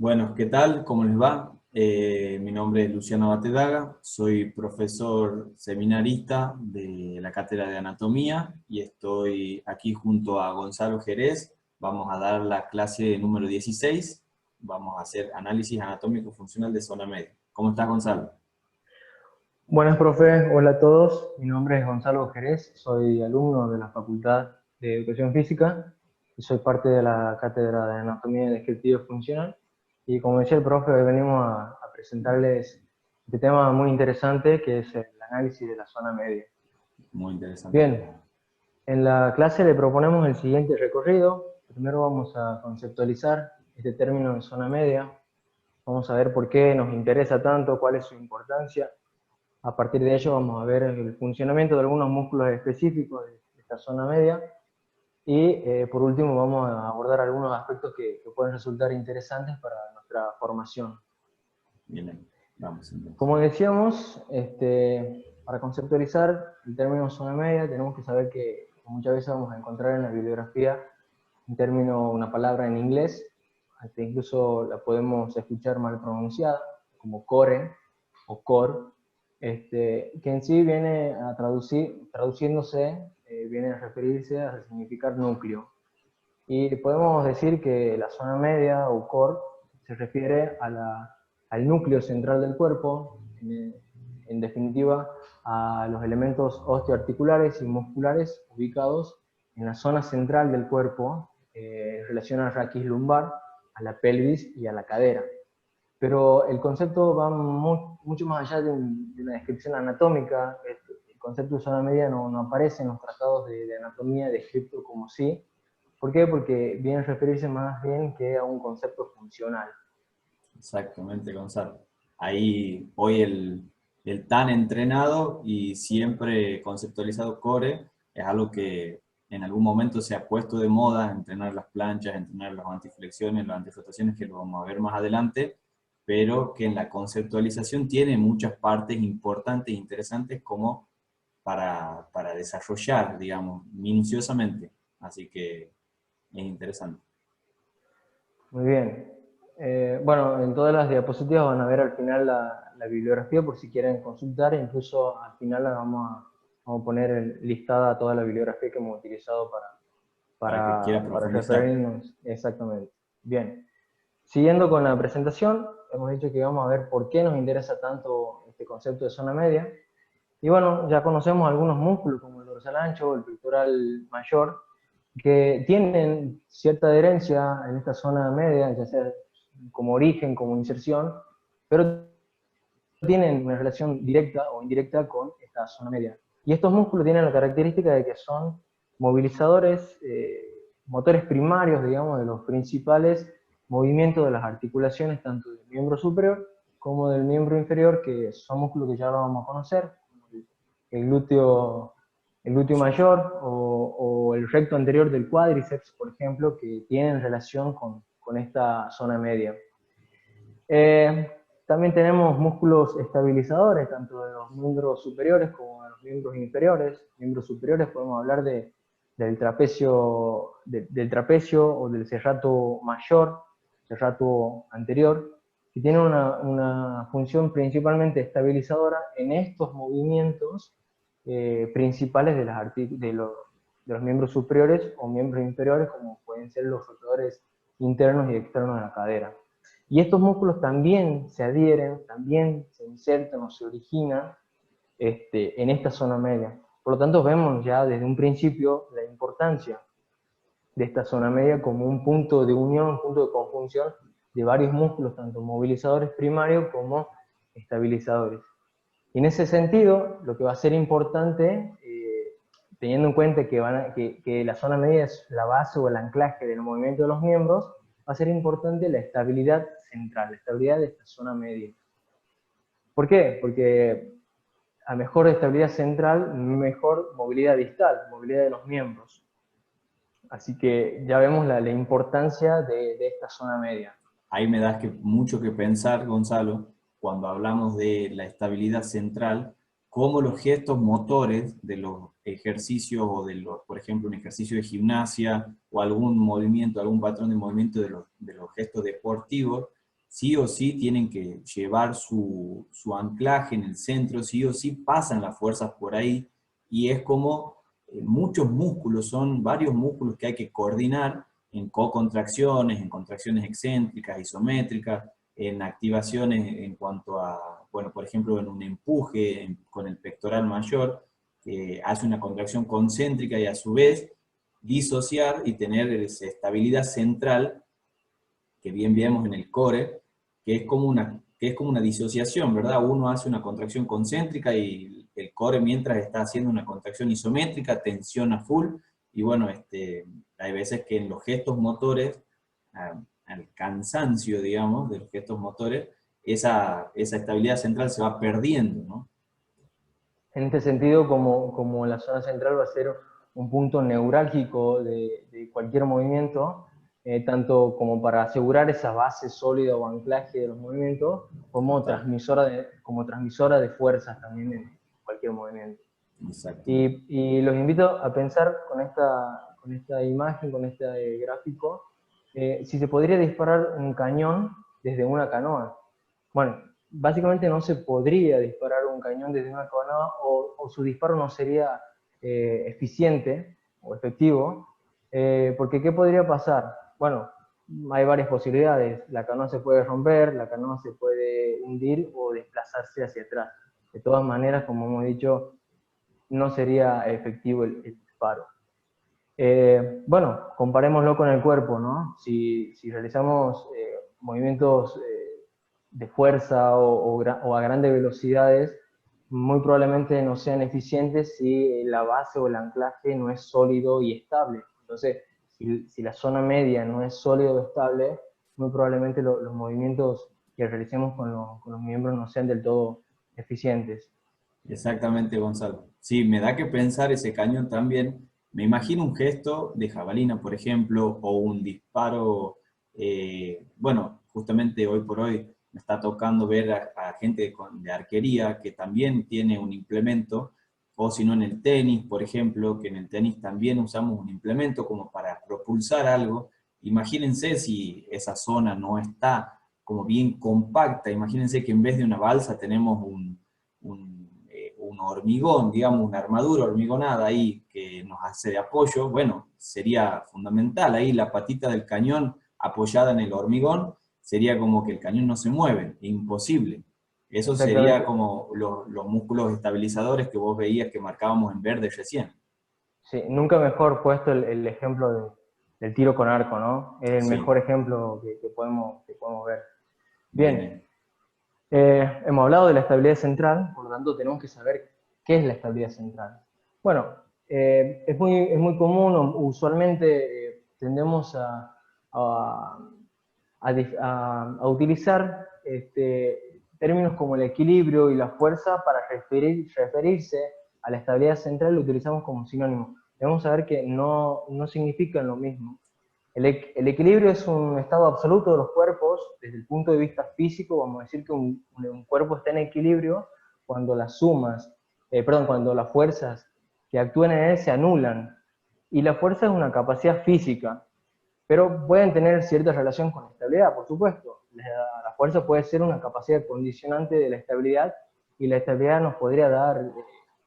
Bueno, ¿qué tal? ¿Cómo les va? Mi nombre es Luciano Batedaga, soy profesor seminarista de la Cátedra de Anatomía y estoy aquí junto a Gonzalo Jerez. Vamos a dar la clase número 16. Vamos a hacer análisis anatómico funcional de zona media. ¿Cómo estás, Gonzalo? Buenas, profe. Hola a todos. Mi nombre es Gonzalo Jerez. Soy alumno de la Facultad de Educación Física y soy parte de la Cátedra de Anatomía y Descriptivo Funcional. Y como decía el profe, hoy venimos a presentarles este tema muy interesante que es el análisis de la zona media. Muy interesante. Bien, en la clase le proponemos el siguiente recorrido. Primero vamos a conceptualizar este término de zona media. Vamos a ver por qué nos interesa tanto, cuál es su importancia. A partir de ello vamos a ver el funcionamiento de algunos músculos específicos de esta zona media y por último vamos a abordar algunos aspectos que pueden resultar interesantes para nuestra formación. Bien, vamos entonces. Como decíamos, para conceptualizar el término zona media tenemos que saber que muchas veces vamos a encontrar en la bibliografía un término, una palabra en inglés, incluso la podemos escuchar mal pronunciada, como core o core, que en sí viene a traduciéndose, viene a referirse a significar núcleo. Y podemos decir que la zona media o core se refiere al núcleo central del cuerpo, en definitiva a los elementos osteoarticulares y musculares ubicados en la zona central del cuerpo, en relación al raquis lumbar, a la pelvis y a la cadera. Pero el concepto va mucho más allá de una descripción anatómica. El concepto de zona media no aparece en los tratados de anatomía descrito como sí. ¿Por qué? Porque viene a referirse más bien que a un concepto funcional. Exactamente, Gonzalo. Ahí hoy el tan entrenado y siempre conceptualizado core es algo que en algún momento se ha puesto de moda, entrenar las planchas, entrenar las antiflexiones, las antifrotaciones, que lo vamos a ver más adelante, pero que en la conceptualización tiene muchas partes importantes e interesantes como para desarrollar, digamos, minuciosamente. Así que es interesante. Muy bien. Bueno, en todas las diapositivas van a ver al final la bibliografía por si quieren consultar. Incluso al final vamos a poner listada toda la bibliografía que hemos utilizado Para que quiera para profundizar. referirnos exactamente. Bien. Siguiendo con la presentación, hemos dicho que vamos a ver por qué nos interesa tanto este concepto de zona media. Y bueno, ya conocemos algunos músculos como el dorsal ancho o el pectoral mayor, que tienen cierta adherencia en esta zona media, ya sea como origen, como inserción, pero tienen una relación directa o indirecta con esta zona media. Y estos músculos tienen la característica de que son movilizadores, motores primarios, digamos, de los principales movimientos de las articulaciones, tanto del miembro superior como del miembro inferior, que son músculos que ya lo vamos a conocer, como el glúteo, el glúteo mayor o el recto anterior del cuádriceps, por ejemplo, que tienen relación con esta zona media. Eh, También tenemos músculos estabilizadores, tanto de los miembros superiores como de los miembros inferiores. Miembros superiores podemos hablar del trapecio, del trapecio o del serrato mayor, serrato anterior, que tiene una función principalmente estabilizadora en estos movimientos principales de los miembros superiores o miembros inferiores, como pueden ser los rotadores internos y externos de la cadera. Y estos músculos también se adhieren, también se insertan o se originan en esta zona media. Por lo tanto, vemos ya desde un principio la importancia de esta zona media como un punto de unión, un punto de conjunción de varios músculos, tanto movilizadores primarios como estabilizadores. Y en ese sentido, lo que va a ser importante, teniendo en cuenta que la zona media es la base o el anclaje del movimiento de los miembros, va a ser importante la estabilidad central, la estabilidad de esta zona media. ¿Por qué? Porque a mejor estabilidad central, mejor movilidad distal, movilidad de los miembros. Así que ya vemos la importancia de esta zona media. Ahí me das mucho que pensar, Gonzalo, cuando hablamos de la estabilidad central, cómo los gestos motores de los ejercicios o de los, por ejemplo, un ejercicio de gimnasia o algún movimiento, algún patrón de movimiento de los gestos deportivos, sí o sí tienen que llevar su anclaje en el centro, sí o sí pasan las fuerzas por ahí, y es como muchos músculos, son varios músculos que hay que coordinar en co-contracciones, en contracciones excéntricas, isométricas, en activaciones en cuanto a, bueno, por ejemplo, en un empuje con el pectoral mayor, que hace una contracción concéntrica y a su vez disociar y tener esa estabilidad central que bien vemos en el core, que es como una disociación, ¿verdad? Uno hace una contracción concéntrica y el core mientras está haciendo una contracción isométrica, tensiona full, y bueno, hay veces que en los gestos motores, al cansancio, digamos, de los gestos motores, esa estabilidad central se va perdiendo, ¿no? En este sentido, como la zona central va a ser un punto neurálgico de cualquier movimiento, tanto como para asegurar esa base sólida o anclaje de los movimientos, Total. como transmisora de fuerzas también en cualquier movimiento. Exactamente. Y los invito a pensar con esta imagen, con este gráfico, si se podría disparar un cañón desde una canoa. Bueno, básicamente no se podría disparar un cañón desde una canoa o su disparo no sería eficiente o efectivo, porque ¿qué podría pasar? Bueno, hay varias posibilidades. La canoa se puede romper, la canoa se puede hundir o desplazarse hacia atrás. De todas maneras, como hemos dicho, no sería efectivo el disparo. Bueno, comparémoslo con el cuerpo, ¿no? Si realizamos movimientos de fuerza o a grandes velocidades, muy probablemente no sean eficientes si la base o el anclaje no es sólido y estable. Entonces, si la zona media no es sólido o estable, muy probablemente los movimientos que realicemos con los miembros no sean del todo eficientes. Exactamente, Gonzalo. Sí, me da que pensar ese cañón también. Me imagino un gesto de jabalina, por ejemplo, o un disparo. Bueno, justamente hoy por hoy me está tocando ver a gente de arquería que también tiene un implemento, o si no en el tenis, por ejemplo, que en el tenis también usamos un implemento como para propulsar algo. Imagínense si esa zona no está como bien compacta. Imagínense que en vez de una balsa tenemos un hormigón, digamos, una armadura hormigonada ahí que nos hace de apoyo. Bueno, sería fundamental ahí la patita del cañón apoyada en el hormigón, sería como que el cañón no se mueve, imposible. Eso sería Exactamente. como los músculos estabilizadores que vos veías que marcábamos en verde recién. Sí, nunca mejor puesto el ejemplo del tiro con arco, ¿no? Es el Sí, mejor ejemplo que podemos ver. bien Bien, ahí. hemos hablado de la estabilidad central, por lo tanto tenemos que saber qué es la estabilidad central. Bueno, es muy común, usualmente tendemos a, a utilizar términos como el equilibrio y la fuerza para referirse a la estabilidad central, lo utilizamos como sinónimo. Debemos saber que no significan lo mismo. El equilibrio es un estado absoluto de los cuerpos, desde el punto de vista físico. Vamos a decir que un cuerpo está en equilibrio cuando cuando las fuerzas que actúan en él se anulan. Y la fuerza es una capacidad física, pero pueden tener cierta relación con la estabilidad, por supuesto. La fuerza puede ser una capacidad condicionante de la estabilidad y la estabilidad nos podría dar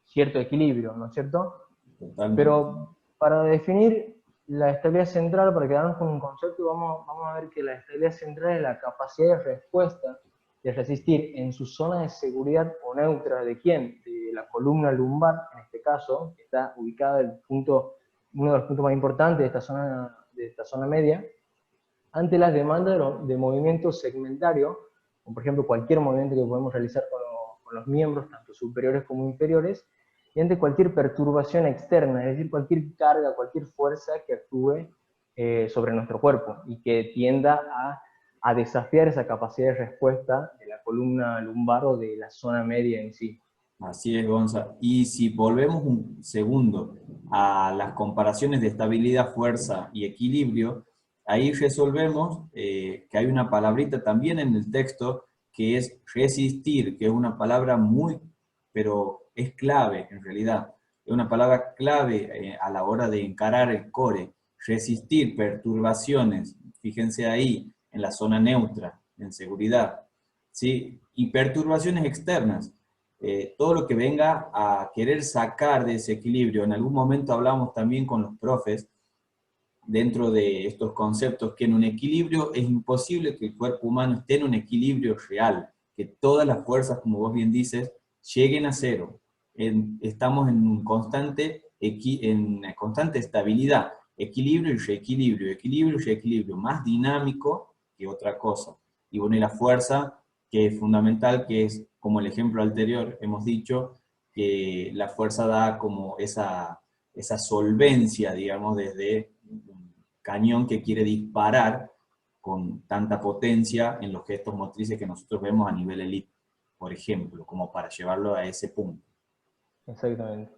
cierto equilibrio, ¿no es cierto? Totalmente. Pero para definir la estabilidad central, para quedarnos con un concepto, vamos a ver que la estabilidad central es la capacidad de respuesta, de resistir en su zona de seguridad o neutra. ¿De quién? De la columna lumbar, en este caso, que está ubicada en uno de los puntos más importantes de esta zona media, ante las demandas de movimientos segmentarios, como por ejemplo cualquier movimiento que podemos realizar con los miembros, tanto superiores como inferiores, y ante cualquier perturbación externa, es decir, cualquier carga, cualquier fuerza que actúe sobre nuestro cuerpo y que tienda a desafiar esa capacidad de respuesta de la columna lumbar o de la zona media en sí. Así es, Gonza. Y si volvemos un segundo a las comparaciones de estabilidad, fuerza y equilibrio, ahí resolvemos que hay una palabrita también en el texto que es resistir, que es una palabra muy, pero es clave en realidad. Es una palabra clave a la hora de encarar el core. Resistir perturbaciones, fíjense ahí, en la zona neutra, en seguridad, ¿sí? Y perturbaciones externas. Todo lo que venga a querer sacar de ese equilibrio. En algún momento hablamos también con los profes, dentro de estos conceptos, que en un equilibrio es imposible que el cuerpo humano esté en un equilibrio real, que todas las fuerzas, como vos bien dices, lleguen a cero. Estamos en constante estabilidad, equilibrio y reequilibrio, más dinámico que otra cosa. Y bueno, y la fuerza, que es fundamental, que es, como el ejemplo anterior hemos dicho, que la fuerza da como esa solvencia, digamos, desde un cañón que quiere disparar con tanta potencia en los gestos motrices que nosotros vemos a nivel elite, por ejemplo, como para llevarlo a ese punto. Exactamente.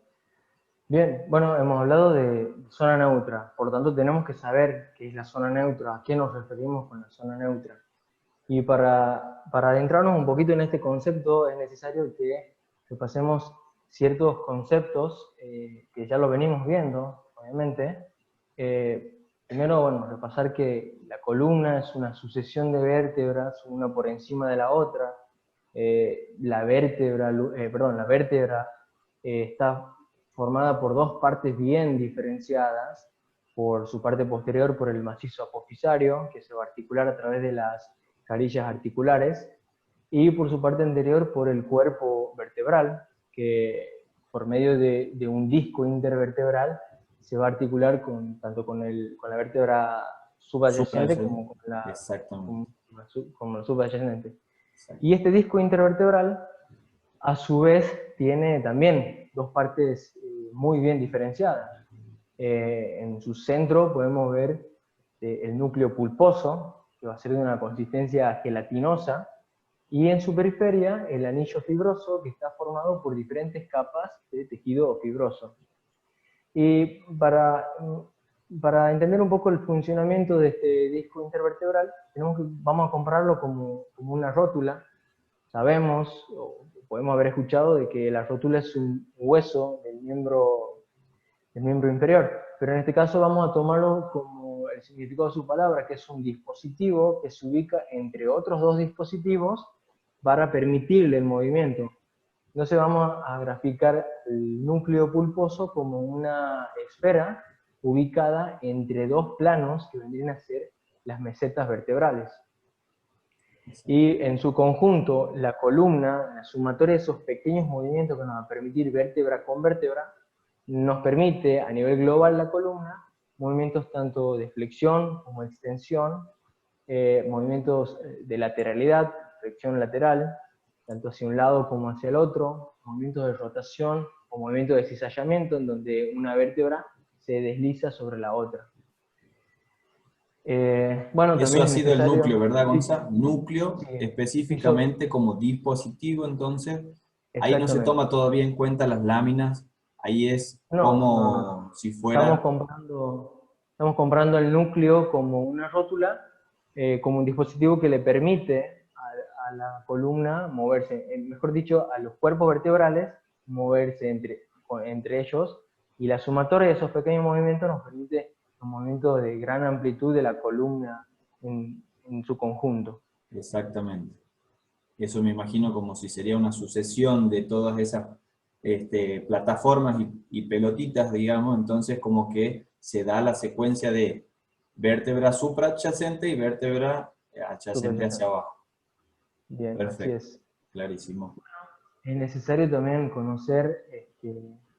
Bien, bueno, hemos hablado de zona neutra, por lo tanto tenemos que saber qué es la zona neutra, a qué nos referimos con la zona neutra. Y para adentrarnos un poquito en este concepto es necesario que repasemos ciertos conceptos que ya lo venimos viendo, obviamente. Primero, bueno, repasar que la columna es una sucesión de vértebras, una por encima de la otra. La vértebra está formada por dos partes bien diferenciadas. Por su parte posterior, por el macizo apofisario, que se va a articular a través de las carillas articulares, y por su parte anterior por el cuerpo vertebral, que por medio de un disco intervertebral se va a articular tanto con la vértebra subadyacente como Exactamente. con la subadyacente. Exacto. Y este disco intervertebral, a su vez, tiene también dos partes muy bien diferenciadas. En su centro podemos ver el núcleo pulposo, que va a ser de una consistencia gelatinosa, y en su periferia el anillo fibroso, que está formado por diferentes capas de tejido fibroso. Y para entender un poco el funcionamiento de este disco intervertebral, vamos a compararlo como una rótula. Sabemos, o podemos haber escuchado, de que la rótula es un hueso del miembro inferior, pero en este caso vamos a tomarlo como el significado de su palabra, que es un dispositivo que se ubica entre otros dos dispositivos para permitirle el movimiento. Entonces vamos a graficar el núcleo pulposo como una esfera ubicada entre dos planos que vendrían a ser las mesetas vertebrales. Y en su conjunto, la columna, la sumatoria de esos pequeños movimientos que nos va a permitir vértebra con vértebra, nos permite a nivel global la columna movimientos tanto de flexión como extensión, movimientos de lateralidad, flexión lateral, tanto hacia un lado como hacia el otro, movimientos de rotación o movimientos de cizallamiento, en donde una vértebra se desliza sobre la otra. Bueno, Eso también ha es sido el núcleo, necesario... ¿verdad, Sí, Gonza? Núcleo sí, específicamente como dispositivo, entonces ahí no se exactamente. toma todavía en cuenta las láminas, ahí es No. como si Estamos fuera... comprando el núcleo como una rótula, como un dispositivo que le permite a la columna moverse, mejor dicho, a los cuerpos vertebrales moverse entre ellos, y la sumatoria de esos pequeños movimientos nos permite un movimiento de gran amplitud de la columna en su conjunto. Exactamente. Eso me imagino como si sería una sucesión de todas esas plataformas y pelotitas, digamos, entonces como que se da la secuencia de vértebra supradyacente y vértebra adyacente hacia Subyacente. abajo. Bien, así Perfecto, es. clarísimo. Es necesario también conocer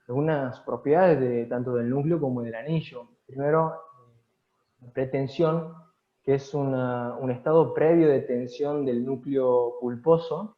algunas propiedades tanto del núcleo como del anillo. Primero, la pretensión, que es un estado previo de tensión del núcleo pulposo,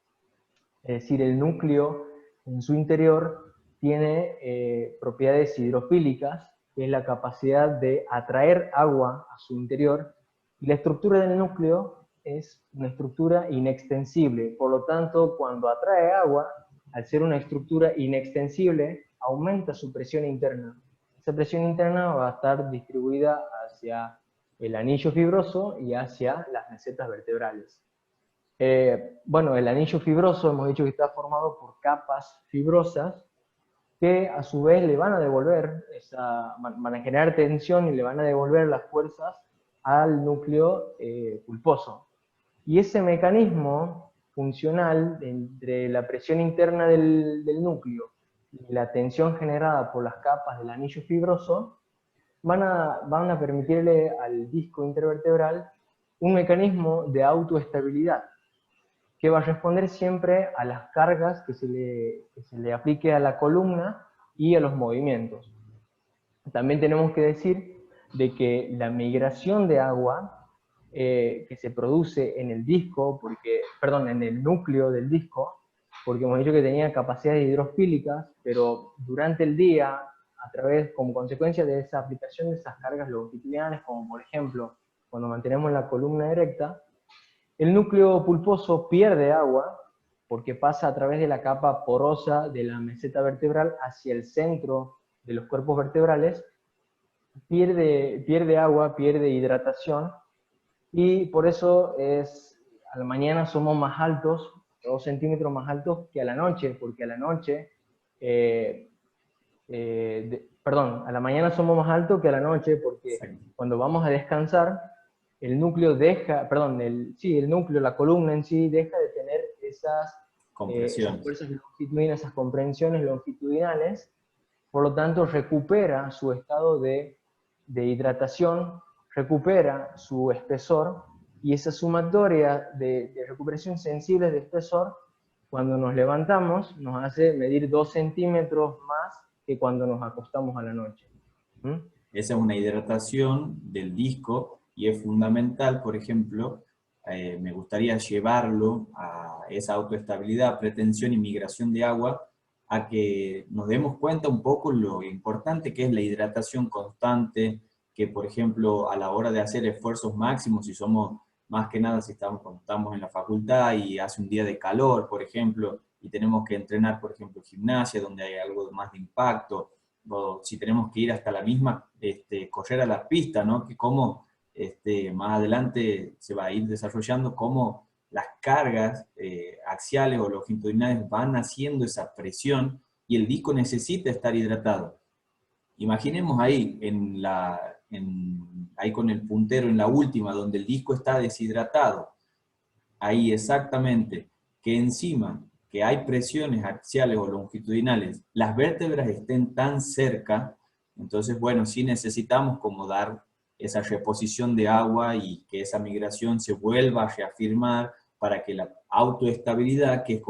es decir, el núcleo en su interior tiene propiedades hidrofílicas, que es la capacidad de atraer agua a su interior, y la estructura del núcleo es una estructura inextensible. Por lo tanto, cuando atrae agua, al ser una estructura inextensible, aumenta su presión interna. Esa presión interna va a estar distribuida hacia el anillo fibroso y hacia las mesetas vertebrales. Bueno, el anillo fibroso hemos dicho que está formado por capas fibrosas que a su vez le van a devolver, van a generar tensión y le van a devolver las fuerzas al núcleo pulposo. Y ese mecanismo funcional entre la presión interna del núcleo y la tensión generada por las capas del anillo fibroso van a permitirle al disco intervertebral un mecanismo de autoestabilidad que va a responder siempre a las cargas que se le aplique a la columna y a los movimientos. También tenemos que decir de que la migración de agua que se produce en el disco, en el núcleo del disco, porque hemos dicho que tenía capacidades hidrofílicas, pero durante el día, como consecuencia de esa aplicación de esas cargas longitudinales, como por ejemplo, cuando mantenemos la columna erecta, el núcleo pulposo pierde agua porque pasa a través de la capa porosa de la meseta vertebral hacia el centro de los cuerpos vertebrales, pierde agua, pierde hidratación, y por eso a la mañana somos más altos, 2 centímetros más altos que a la noche, porque a la noche, a la mañana somos más altos que a la noche, porque cuando vamos a descansar, el núcleo el núcleo, la columna en sí, deja de tener esas fuerzas longitudinales, esas comprensiones longitudinales, por lo tanto recupera su estado de hidratación, recupera su espesor, y esa sumatoria de recuperación sensible de espesor, cuando nos levantamos, nos hace medir 2 centímetros más que cuando nos acostamos a la noche. Esa es una hidratación del disco y es fundamental, por ejemplo, me gustaría llevarlo a esa autoestabilidad, pretensión y migración de agua, a que nos demos cuenta un poco lo importante que es la hidratación constante, que por ejemplo a la hora de hacer esfuerzos máximos, si somos más que nada cuando estamos en la facultad y hace un día de calor, por ejemplo, y tenemos que entrenar, por ejemplo, gimnasia, donde hay algo más de impacto, o si tenemos que ir hasta la misma, correr a la pista, ¿no? Que cómo más adelante se va a ir desarrollando cómo las cargas axiales o longitudinales van haciendo esa presión y el disco necesita estar hidratado. Imaginemos ahí, ahí con el puntero en la última, donde el disco está deshidratado, ahí exactamente, que encima que hay presiones axiales o longitudinales, las vértebras estén tan cerca, entonces, bueno, sí necesitamos como dar esa reposición de agua y que esa migración se vuelva a reafirmar para que la autoestabilidad, que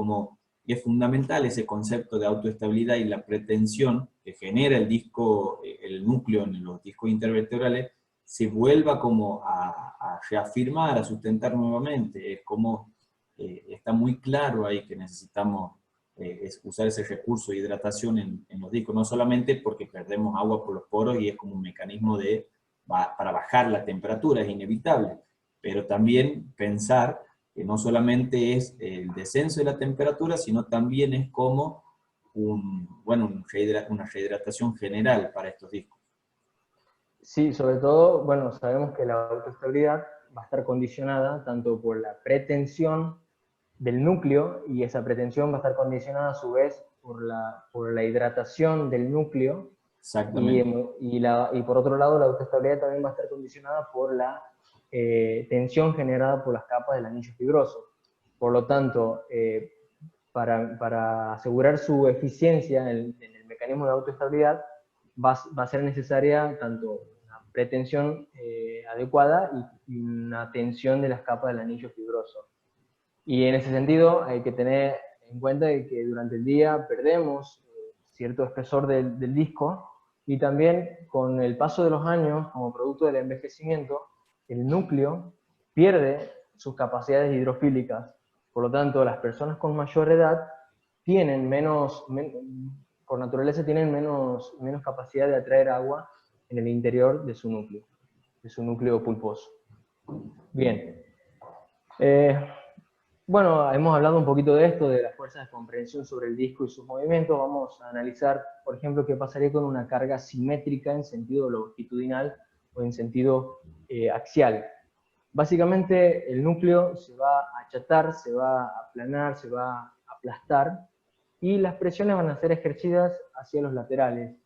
es fundamental ese concepto de autoestabilidad y la pretensión que genera el disco, el núcleo en los discos intervertebrales, se vuelva como a reafirmar, a sustentar nuevamente. Es como, está muy claro ahí que necesitamos usar ese recurso de hidratación en los discos, no solamente porque perdemos agua por los poros y es como un mecanismo para bajar la temperatura, es inevitable, pero también pensar que no solamente es el descenso de la temperatura, sino también es como una rehidratación general para estos discos. Sí, sobre todo, bueno, sabemos que la autoestabilidad va a estar condicionada tanto por la pretensión del núcleo, y esa pretensión va a estar condicionada a su vez por la hidratación del núcleo, y por otro lado la autoestabilidad también va a estar condicionada por la tensión generada por las capas del anillo fibroso. Por lo tanto, para asegurar su eficiencia en el mecanismo de autoestabilidad, va a ser necesaria tanto una pretensión adecuada y una tensión de las capas del anillo fibroso. Y en ese sentido hay que tener en cuenta que durante el día perdemos cierto espesor del disco, y también con el paso de los años, como producto del envejecimiento, el núcleo pierde sus capacidades hidrofílicas. Por lo tanto, las personas con mayor edad tienen por naturaleza tienen menos capacidad de atraer agua en el interior de su núcleo pulposo. Bien. Bueno, hemos hablado un poquito de esto, de las fuerzas de comprensión sobre el disco y sus movimientos. Vamos a analizar, por ejemplo, qué pasaría con una carga simétrica en sentido longitudinal o en sentido axial. Básicamente, el núcleo se va a achatar, se va a aplanar, se va a aplastar, y las presiones van a ser ejercidas hacia los laterales.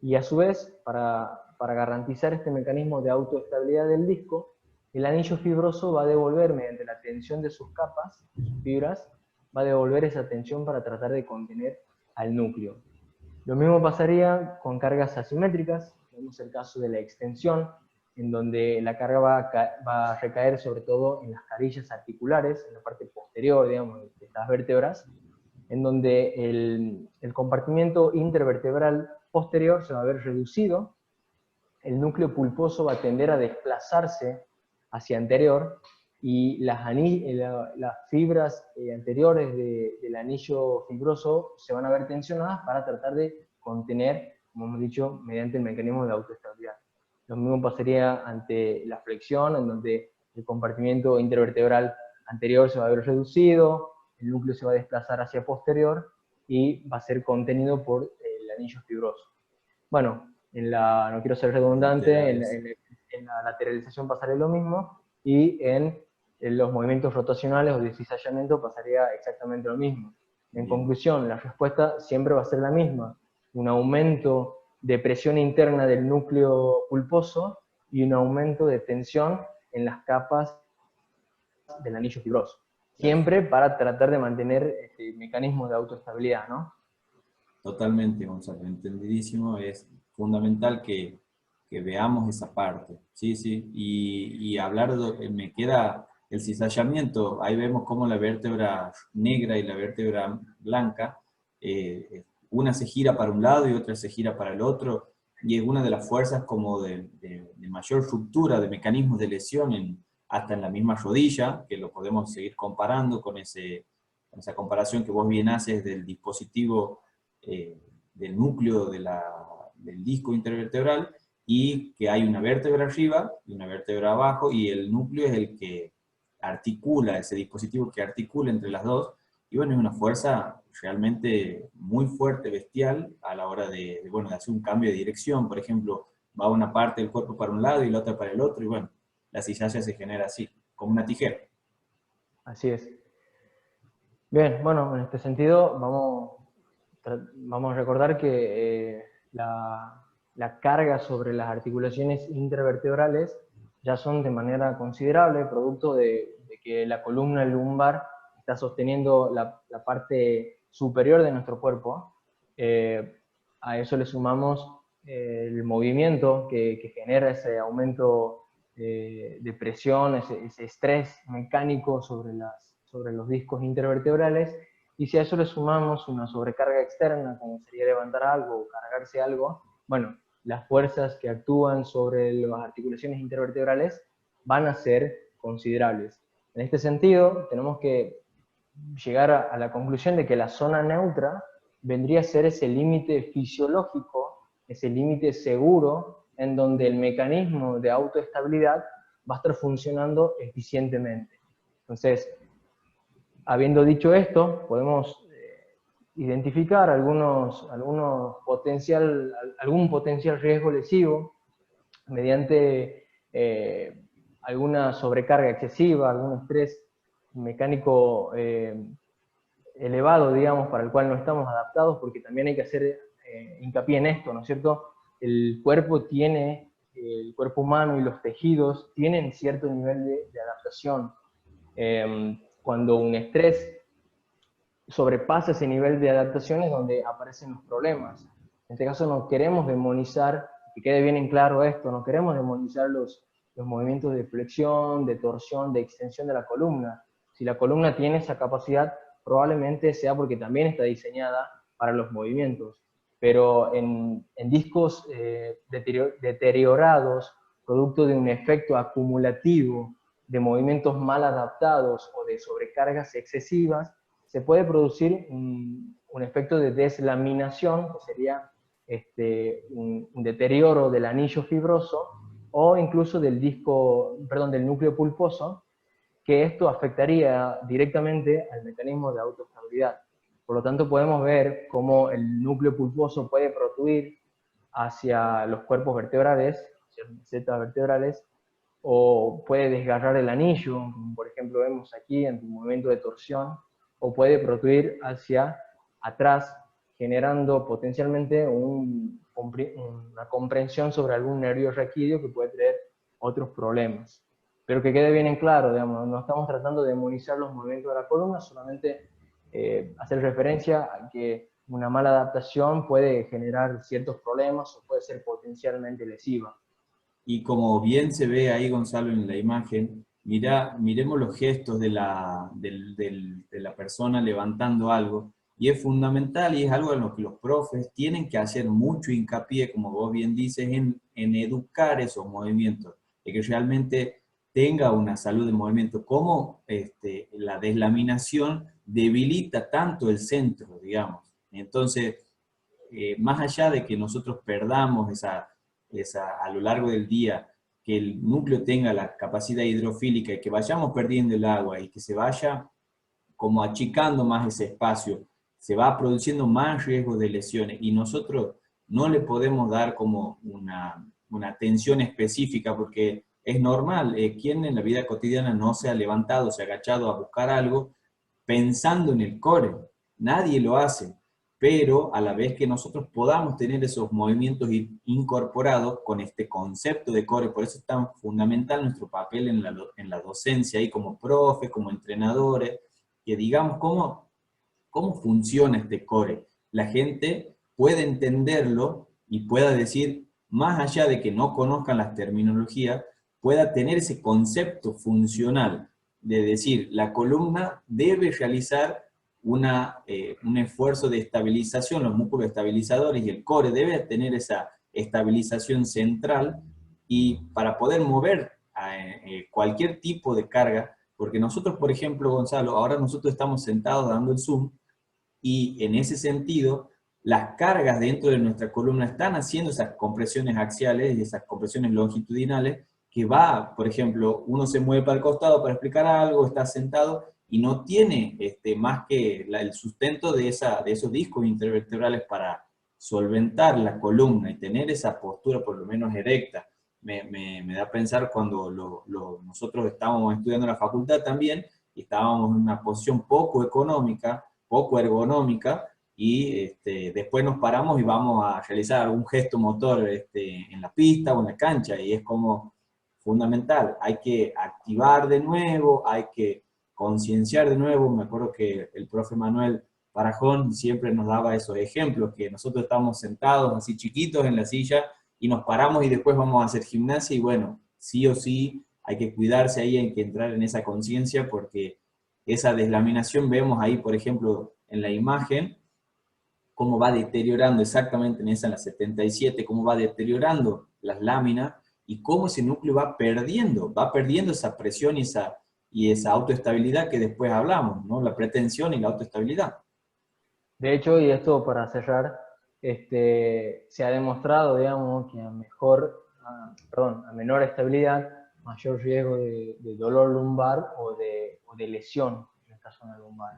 Y a su vez, para garantizar este mecanismo de autoestabilidad del disco, el anillo fibroso va a devolver, mediante la tensión de sus capas, de sus fibras, va a devolver esa tensión para tratar de contener al núcleo. Lo mismo pasaría con cargas asimétricas. Tenemos el caso de la extensión, en donde la carga va a recaer sobre todo en las carillas articulares, en la parte posterior, digamos, de estas vértebras, en donde el compartimiento intervertebral posterior se va a ver reducido, el núcleo pulposo va a tender a desplazarse hacia anterior, y las fibras anteriores del anillo fibroso se van a ver tensionadas para tratar de contener, como hemos dicho, mediante el mecanismo de autoestabilidad. Lo mismo pasaría ante la flexión, en donde el compartimiento intervertebral anterior se va a ver reducido, el núcleo se va a desplazar hacia posterior y va a ser contenido por el anillo fibroso. Bueno, no quiero ser redundante, en la lateralización pasaría lo mismo, y en los movimientos rotacionales o de cizallamiento pasaría exactamente lo mismo. En conclusión, la respuesta siempre va a ser la misma: un aumento de presión interna del núcleo pulposo y un aumento de tensión en las capas del anillo fibroso. Siempre para tratar de mantener este mecanismo de autoestabilidad, ¿no? Totalmente, Gonzalo, entendidísimo. Es fundamental que veamos esa parte, sí, sí, y hablar, me queda el cizallamiento. Ahí vemos cómo la vértebra negra y la vértebra blanca, una se gira para un lado y otra se gira para el otro, y es una de las fuerzas como de mayor ruptura de mecanismos de lesión hasta en la misma rodilla, que lo podemos seguir comparando con esa comparación que vos bien haces del dispositivo, del núcleo del disco intervertebral, y que hay una vértebra arriba y una vértebra abajo, y el núcleo es el que articula, ese dispositivo que articula entre las dos, y bueno, es una fuerza realmente muy fuerte, bestial, a la hora bueno, de hacer un cambio de dirección. Por ejemplo, va una parte del cuerpo para un lado y la otra para el otro, y bueno, la cizalla se genera así, como una tijera. Así es. Bien, bueno, en este sentido vamos a recordar que la carga sobre las articulaciones intervertebrales ya son de manera considerable, producto de que la columna lumbar está sosteniendo la parte superior de nuestro cuerpo. A eso le sumamos el movimiento que genera ese aumento de presión, ese estrés mecánico sobre los discos intervertebrales, y si a eso le sumamos una sobrecarga externa, como sería levantar algo o cargarse algo, bueno, las fuerzas que actúan sobre las articulaciones intervertebrales van a ser considerables. En este sentido, tenemos que llegar a la conclusión de que la zona neutra vendría a ser ese límite fisiológico, ese límite seguro, en donde el mecanismo de autoestabilidad va a estar funcionando eficientemente. Entonces, habiendo dicho esto, podemos identificar algún potencial riesgo lesivo mediante alguna sobrecarga excesiva, algún estrés mecánico elevado, digamos, para el cual no estamos adaptados, porque también hay que hacer hincapié en esto, ¿no es cierto? El cuerpo humano y los tejidos tienen cierto nivel de adaptación. Cuando un estrés sobrepasa ese nivel de adaptación es donde aparecen los problemas. En este caso no queremos demonizar, que quede bien en claro esto, no queremos demonizar los movimientos de flexión, de torsión, de extensión de la columna. Si la columna tiene esa capacidad, probablemente sea porque también está diseñada para los movimientos. Pero en discos deteriorados, producto de un efecto acumulativo de movimientos mal adaptados o de sobrecargas excesivas, se puede producir un efecto de deslaminación, que sería un deterioro del anillo fibroso, o incluso del núcleo pulposo, que esto afectaría directamente al mecanismo de autoestabilidad. Por lo tanto, podemos ver cómo el núcleo pulposo puede protruir hacia los cuerpos vertebrales, hacia las mesetas vertebrales, o puede desgarrar el anillo, como por ejemplo vemos aquí en un movimiento de torsión, o puede protruir hacia atrás, generando potencialmente una comprensión sobre algún nervio raquídeo que puede traer otros problemas. pero que quede bien en claro, digamos, no estamos tratando de demonizar los movimientos de la columna, solamente hacer referencia a que una mala adaptación puede generar ciertos problemas o puede ser potencialmente lesiva. Y como bien se ve ahí, Gonzalo, en la imagen, miremos los gestos de la persona levantando algo, y es fundamental y es algo en lo que los profes tienen que hacer mucho hincapié, como vos bien dices, en educar esos movimientos, de que realmente tenga una salud de movimiento, como la deslaminación debilita tanto el centro, digamos. Entonces, más allá de que nosotros perdamos a lo largo del día, que el núcleo tenga la capacidad hidrofílica y que vayamos perdiendo el agua y que se vaya como achicando más ese espacio, se va produciendo más riesgo de lesiones y nosotros no le podemos dar como una atención específica porque es normal, quien en la vida cotidiana no se ha levantado, se ha agachado a buscar algo pensando en el core, nadie lo hace, pero a la vez que nosotros podamos tener esos movimientos incorporados con este concepto de core, por eso es tan fundamental nuestro papel en la docencia, ahí como profe, como entrenadores, que digamos cómo funciona este core. La gente puede entenderlo y pueda decir, más allá de que no conozcan las terminologías, pueda tener ese concepto funcional de decir, la columna debe realizar un esfuerzo de estabilización, los músculos estabilizadores y el core debe tener esa estabilización central y para poder mover cualquier tipo de carga, porque nosotros, por ejemplo, Gonzalo, ahora nosotros estamos sentados dando el Zoom y en ese sentido, las cargas dentro de nuestra columna están haciendo esas compresiones axiales y esas compresiones longitudinales que va, por ejemplo, uno se mueve para el costado para explicar algo, está sentado y no tiene más que el sustento de esos discos intervertebrales para solventar la columna y tener esa postura por lo menos erecta. Me da a pensar cuando nosotros estábamos estudiando en la facultad también y estábamos en una posición poco económica, poco ergonómica, y después nos paramos y vamos a realizar algún gesto motor en la pista o en la cancha, y es como fundamental, hay que activar de nuevo, hay que concienciar de nuevo. Me acuerdo que el profe Manuel Parajón siempre nos daba esos ejemplos, que nosotros estamos sentados así chiquitos en la silla y nos paramos y después vamos a hacer gimnasia y bueno, sí o sí hay que cuidarse ahí, hay que entrar en esa conciencia porque esa deslaminación vemos ahí, por ejemplo, en la imagen, cómo va deteriorando exactamente en esa, en la 77, cómo va deteriorando las láminas y cómo ese núcleo va perdiendo esa presión y esa autoestabilidad que después hablamos, ¿no? La pretensión y la autoestabilidad. De hecho, y esto para cerrar, se ha demostrado, digamos, que a menor estabilidad, mayor riesgo de dolor lumbar o de lesión en esta zona lumbar.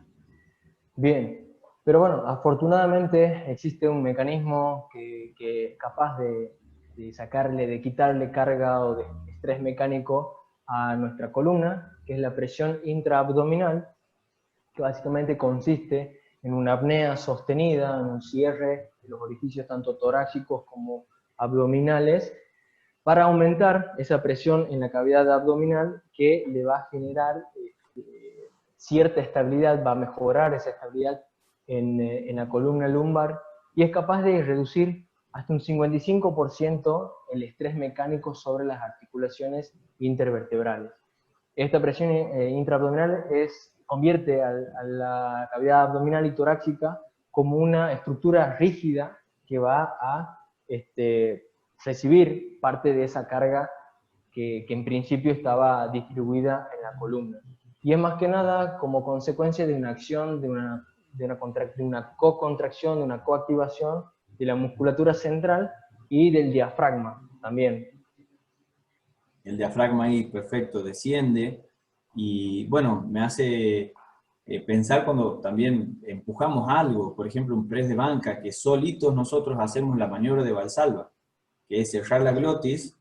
Bien, pero bueno, afortunadamente existe un mecanismo que es capaz de de quitarle carga o de estrés mecánico a nuestra columna, que es la presión intraabdominal, que básicamente consiste en una apnea sostenida, en un cierre de los orificios tanto torácicos como abdominales, para aumentar esa presión en la cavidad abdominal que le va a generar cierta estabilidad, va a mejorar esa estabilidad en la columna lumbar y es capaz de reducir hasta un 55% el estrés mecánico sobre las articulaciones intervertebrales. Esta presión intraabdominal convierte a la cavidad abdominal y torácica como una estructura rígida que va a recibir parte de esa carga que en principio estaba distribuida en la columna. Y es más que nada como consecuencia de una acción, de una co-contracción, de una coactivación de la musculatura central y del diafragma también. El diafragma ahí perfecto desciende y bueno, me hace pensar cuando también empujamos algo, por ejemplo un press de banca, que solitos nosotros hacemos la maniobra de Valsalva, que es cerrar la glotis,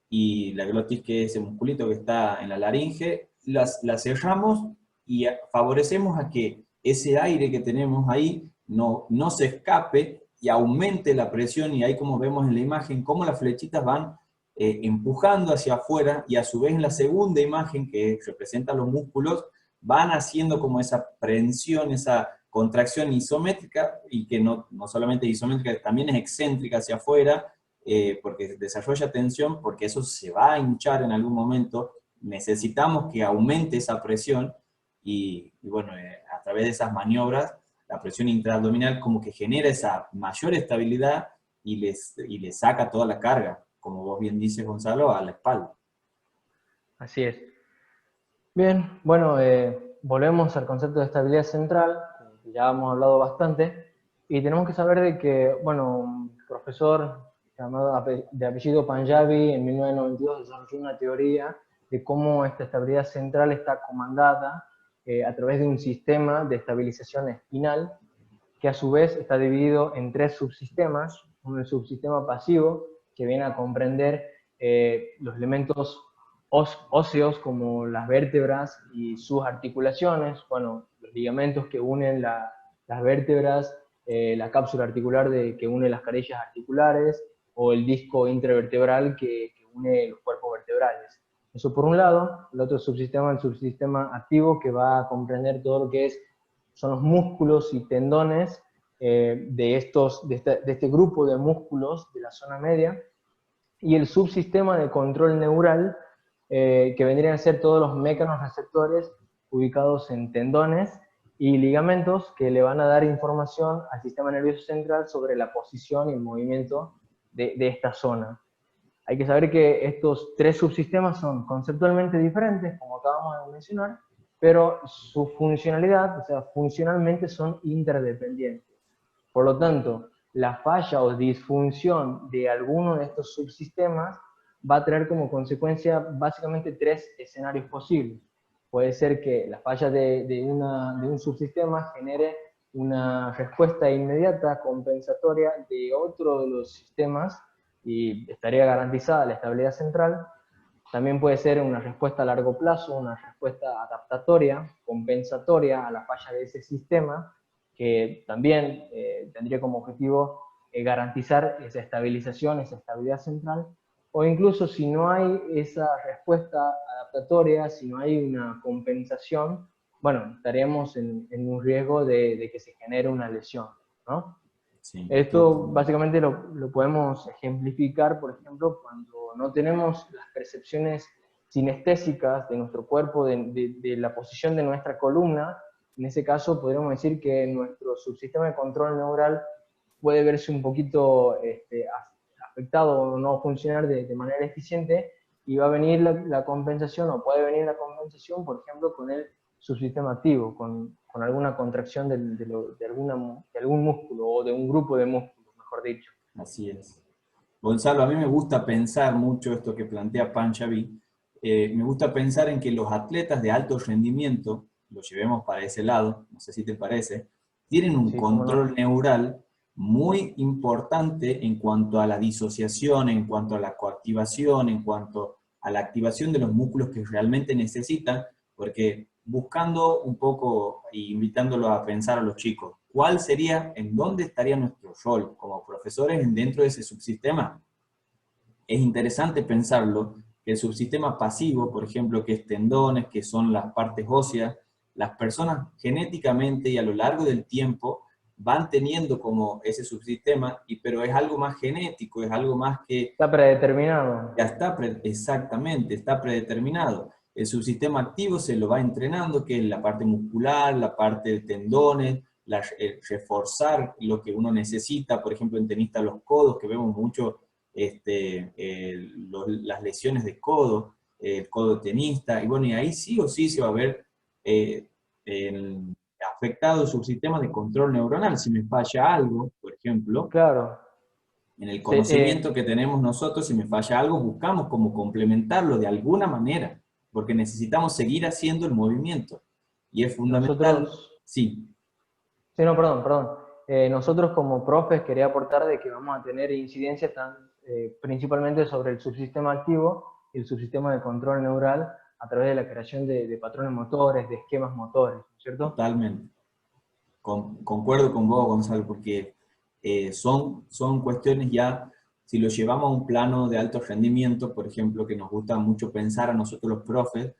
y la glotis, que es ese musculito que está en la laringe, la cerramos y favorecemos a que ese aire que tenemos ahí no se escape y aumente la presión, y ahí como vemos en la imagen, cómo las flechitas van empujando hacia afuera, y a su vez en la segunda imagen, que representa los músculos, van haciendo como esa prensión, esa contracción isométrica, y que no solamente isométrica, también es excéntrica hacia afuera, porque desarrolla tensión, porque eso se va a hinchar en algún momento. Necesitamos que aumente esa presión, y bueno, a través de esas maniobras, la presión intraabdominal como que genera esa mayor estabilidad y les saca toda la carga, como vos bien dices, Gonzalo, a la espalda. Así es. Bien, bueno, volvemos al concepto de estabilidad central, que ya hemos hablado bastante, y tenemos que saber de que, bueno, un profesor de apellido Panjabi en 1992 desarrolló una teoría de cómo esta estabilidad central está comandada a través de un sistema de estabilización espinal, que a su vez está dividido en tres subsistemas. Uno, el subsistema pasivo, que viene a comprender los elementos óseos como las vértebras y sus articulaciones, bueno, los ligamentos que unen las vértebras, la cápsula articular que une las carillas articulares, o el disco intervertebral que une los cuerpos vertebrales. Eso por un lado. El otro subsistema, el subsistema activo, que va a comprender todo lo que son los músculos y tendones de este grupo de músculos de la zona media, y el subsistema de control neural, que vendrían a ser todos los mecanos receptores ubicados en tendones y ligamentos, que le van a dar información al sistema nervioso central sobre la posición y el movimiento de esta zona. Hay que saber que estos tres subsistemas son conceptualmente diferentes, como acabamos de mencionar, pero su funcionalidad, o sea, funcionalmente son interdependientes. Por lo tanto, la falla o disfunción de alguno de estos subsistemas va a tener como consecuencia básicamente tres escenarios posibles. Puede ser que la falla de un subsistema genere una respuesta inmediata compensatoria de otro de los sistemas y estaría garantizada la estabilidad central. También puede ser una respuesta a largo plazo, una respuesta adaptatoria, compensatoria a la falla de ese sistema, que también tendría como objetivo garantizar esa estabilización, esa estabilidad central. O incluso si no hay esa respuesta adaptatoria, si no hay una compensación, bueno, estaríamos en un riesgo de que se genere una lesión, ¿no? Sí, Esto totalmente. básicamente lo podemos ejemplificar, por ejemplo, cuando no tenemos las percepciones sinestésicas de nuestro cuerpo, de la posición de nuestra columna. En ese caso podríamos decir que nuestro subsistema de control neural puede verse un poquito afectado o no funcionar de manera eficiente, y va a venir la compensación, o puede venir la compensación, por ejemplo, con el subsistema activo, con alguna contracción de algún músculo o de un grupo de músculos, mejor dicho. Así es. Gonzalo, a mí me gusta pensar mucho esto que plantea Panchavi. Me gusta pensar en que los atletas de alto rendimiento, lo llevemos para ese lado, no sé si te parece, tienen un Sí, cómo control no. neural muy importante en cuanto a la disociación, en cuanto a la coactivación, en cuanto a la activación de los músculos que realmente necesitan, porque buscando un poco e invitándolo a pensar a los chicos, ¿cuál sería, en dónde estaría nuestro rol como profesores dentro de ese subsistema? Es interesante pensarlo, que el subsistema pasivo, por ejemplo, que es tendones, que son las partes óseas, las personas genéticamente y a lo largo del tiempo van teniendo como ese subsistema, pero es algo más genético, es algo más que Está predeterminado. ya está, exactamente, está predeterminado. El subsistema activo se lo va entrenando, que es la parte muscular, la parte de tendones, reforzar lo que uno necesita, por ejemplo, en tenistas los codos, que vemos mucho las lesiones de codo, el codo tenista, y bueno, y ahí sí o sí se va a ver eh, afectado el subsistema de control neuronal. Si me falla algo, por ejemplo, Claro. en el Se, conocimiento que tenemos nosotros, si me falla algo, buscamos cómo complementarlo de alguna manera, porque necesitamos seguir haciendo el movimiento. Y es fundamental, nosotros, sí, sí, no, perdón. Nosotros como profes quería aportar de que vamos a tener incidencias principalmente sobre el subsistema activo y el subsistema de control neural a través de la creación de patrones motores, de esquemas motores, ¿no es cierto? totalmente. Concuerdo con vos, Gonzalo, porque son cuestiones ya si lo llevamos a un plano de alto rendimiento, por ejemplo, que nos gusta mucho pensar a nosotros los profes,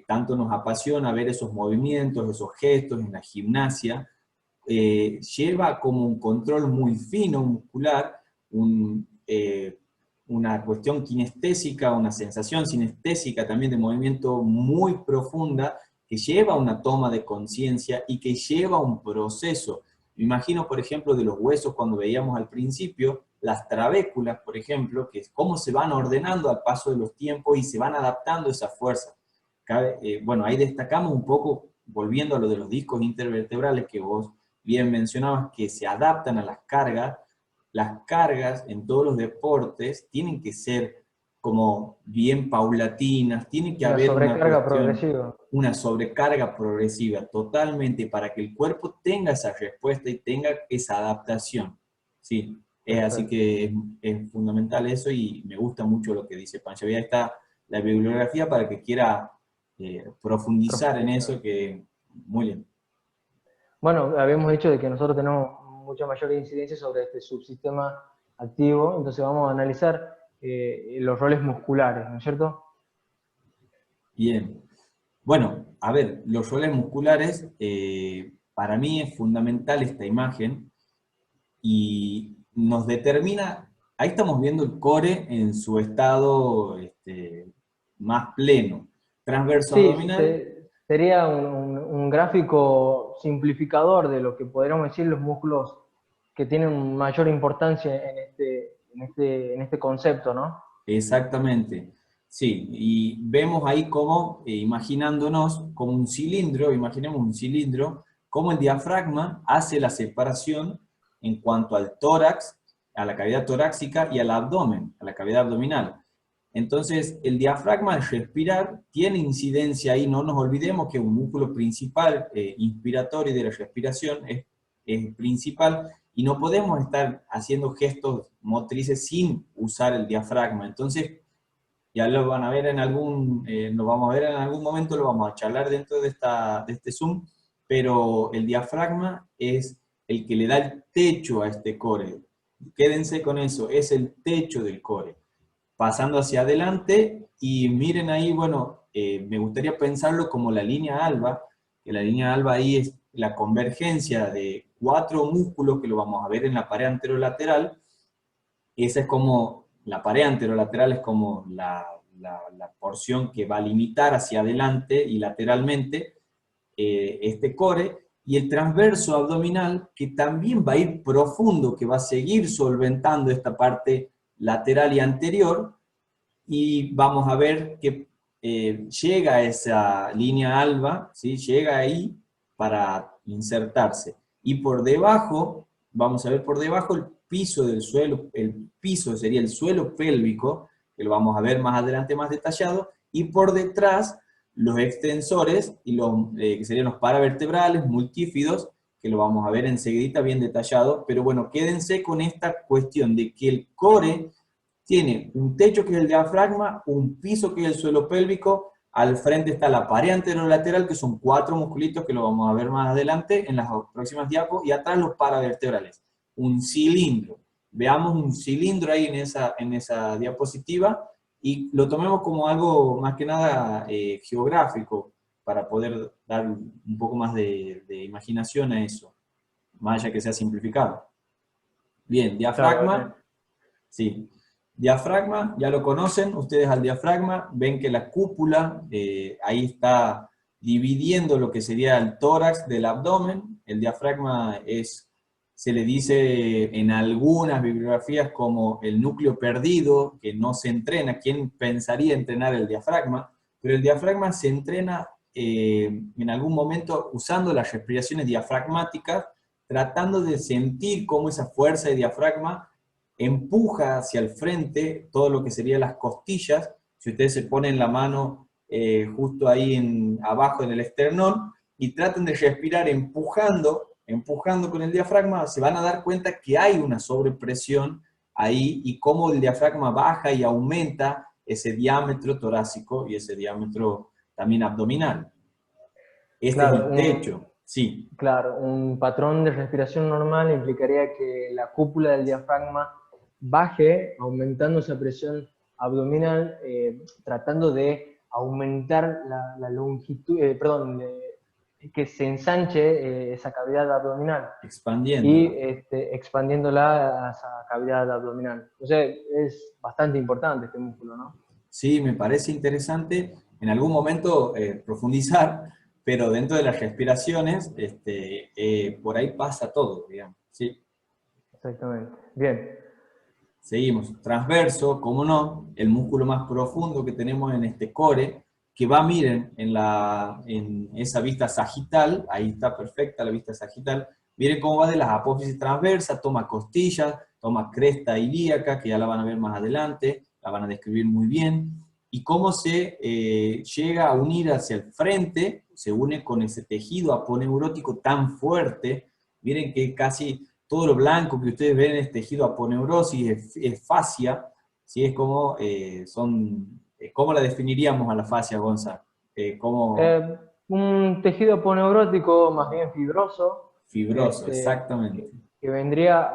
tanto nos apasiona ver esos movimientos, esos gestos en la gimnasia, lleva como un control muy fino muscular, una cuestión kinestésica, una sensación sinestésica también de movimiento muy profunda, que lleva a una toma de conciencia y que lleva a un proceso. Me imagino, por ejemplo, de los huesos cuando veíamos al principio, las trabéculas, por ejemplo, que es cómo se van ordenando al paso de los tiempos y se van adaptando esas fuerzas. Bueno, ahí destacamos un poco, volviendo a lo de los discos intervertebrales que vos bien mencionabas, que se adaptan a las cargas en todos los deportes tienen que ser como bien paulatinas, tiene que Una haber una sobrecarga cuestión, progresiva. una sobrecarga progresiva totalmente para que el cuerpo tenga esa respuesta y tenga esa adaptación. Sí, así Perfecto. que es fundamental eso y me gusta mucho lo que dice Pancho. Ahí está la bibliografía para que quiera profundizar en Profundizar. eso, que muy bien. Bueno, habíamos dicho de que nosotros tenemos mucha mayor incidencia sobre este subsistema activo, entonces vamos a analizar los roles musculares, ¿no es cierto? Bien. Bueno, a ver, los roles musculares, para mí es fundamental esta imagen y nos determina, ahí estamos viendo el core en su estado más pleno. Transverso Sí, abdominal, sería un gráfico simplificador de lo que podríamos decir los músculos que tienen mayor importancia en este concepto, ¿no? exactamente. Sí, y vemos ahí como, imaginándonos como un cilindro, imaginemos un cilindro, como el diafragma hace la separación en cuanto al tórax, a la cavidad torácica y al abdomen, a la cavidad abdominal. Entonces, el diafragma al respirar tiene incidencia ahí, no nos olvidemos que un músculo principal, inspiratorio de la respiración, es principal, y no podemos estar haciendo gestos motrices sin usar el diafragma. Entonces, ya lo van a ver en algún, lo vamos a ver en algún momento, lo vamos a charlar dentro de este Zoom, pero el diafragma es el que le da el techo a este core. Quédense con eso, es el techo del core. Pasando hacia adelante, y miren ahí, bueno, me gustaría pensarlo como la línea alba, que la línea alba ahí es la convergencia de 4 músculos que lo vamos a ver en la pared anterolateral. Esa es como, la pared anterolateral es como la porción que va a limitar hacia adelante y lateralmente este core, y el transverso abdominal que también va a ir profundo, que va a seguir solventando esta parte lateral y anterior, y vamos a ver que llega a esa línea alba, ¿sí? Llega ahí para insertarse. Y por debajo, vamos a ver por debajo el piso del suelo, el piso sería el suelo pélvico, que lo vamos a ver más adelante más detallado, y por detrás los extensores, y que serían los paravertebrales, multífidos, que lo vamos a ver enseguida bien detallado, pero bueno, quédense con esta cuestión de que el core tiene un techo que es el diafragma, un piso que es el suelo pélvico, al frente está la pared anterolateral, que son 4 musculitos que lo vamos a ver más adelante en las próximas diapos, y atrás los paravertebrales. Un cilindro. Veamos un cilindro ahí en esa diapositiva y lo tomemos como algo más que nada geográfico para poder dar un poco más de imaginación a eso, más allá que sea simplificado. Bien, Claro, diafragma. Sí. Diafragma, ya lo conocen ustedes al diafragma, ven que la cúpula ahí está dividiendo lo que sería el tórax del abdomen. El diafragma se le dice en algunas bibliografías como el núcleo perdido, que no se entrena. ¿Quién pensaría entrenar el diafragma? Pero el diafragma se entrena en algún momento usando las respiraciones diafragmáticas, tratando de sentir cómo esa fuerza de diafragma empuja hacia el frente todo lo que serían las costillas. Si ustedes se ponen la mano justo ahí abajo en el esternón y traten de respirar empujando con el diafragma, se van a dar cuenta que hay una sobrepresión ahí y cómo el diafragma baja y aumenta ese diámetro torácico y ese diámetro también abdominal. Este es claro, el techo, sí. claro, un patrón de respiración normal implicaría que la cúpula del diafragma baje, aumentando esa presión abdominal, tratando de aumentar la longitud, perdón, que se ensanche esa cavidad abdominal y Expandiéndola. expandiéndola a esa cavidad abdominal. O sea, es bastante importante este músculo, ¿no? Sí, me parece interesante en algún momento profundizar, pero dentro de las respiraciones, por ahí pasa todo, digamos. Sí. Exactamente. Bien. Seguimos. Transverso, como no, el músculo más profundo que tenemos en este core, que va, miren, en esa vista sagital, ahí está perfecta la vista sagital, miren cómo va de las apófisis transversas, toma costillas, toma cresta ilíaca, que ya la van a ver más adelante, la van a describir muy bien, y cómo se llega a unir hacia el frente, se une con ese tejido aponeurótico tan fuerte, miren que casi todo lo blanco que ustedes ven es tejido aponeurosis, es fascia, ¿sí? Es como, ¿cómo la definiríamos a la fascia, Gonza? Como Eh, un tejido aponeurótico más bien fibroso, fibroso, exactamente. que vendría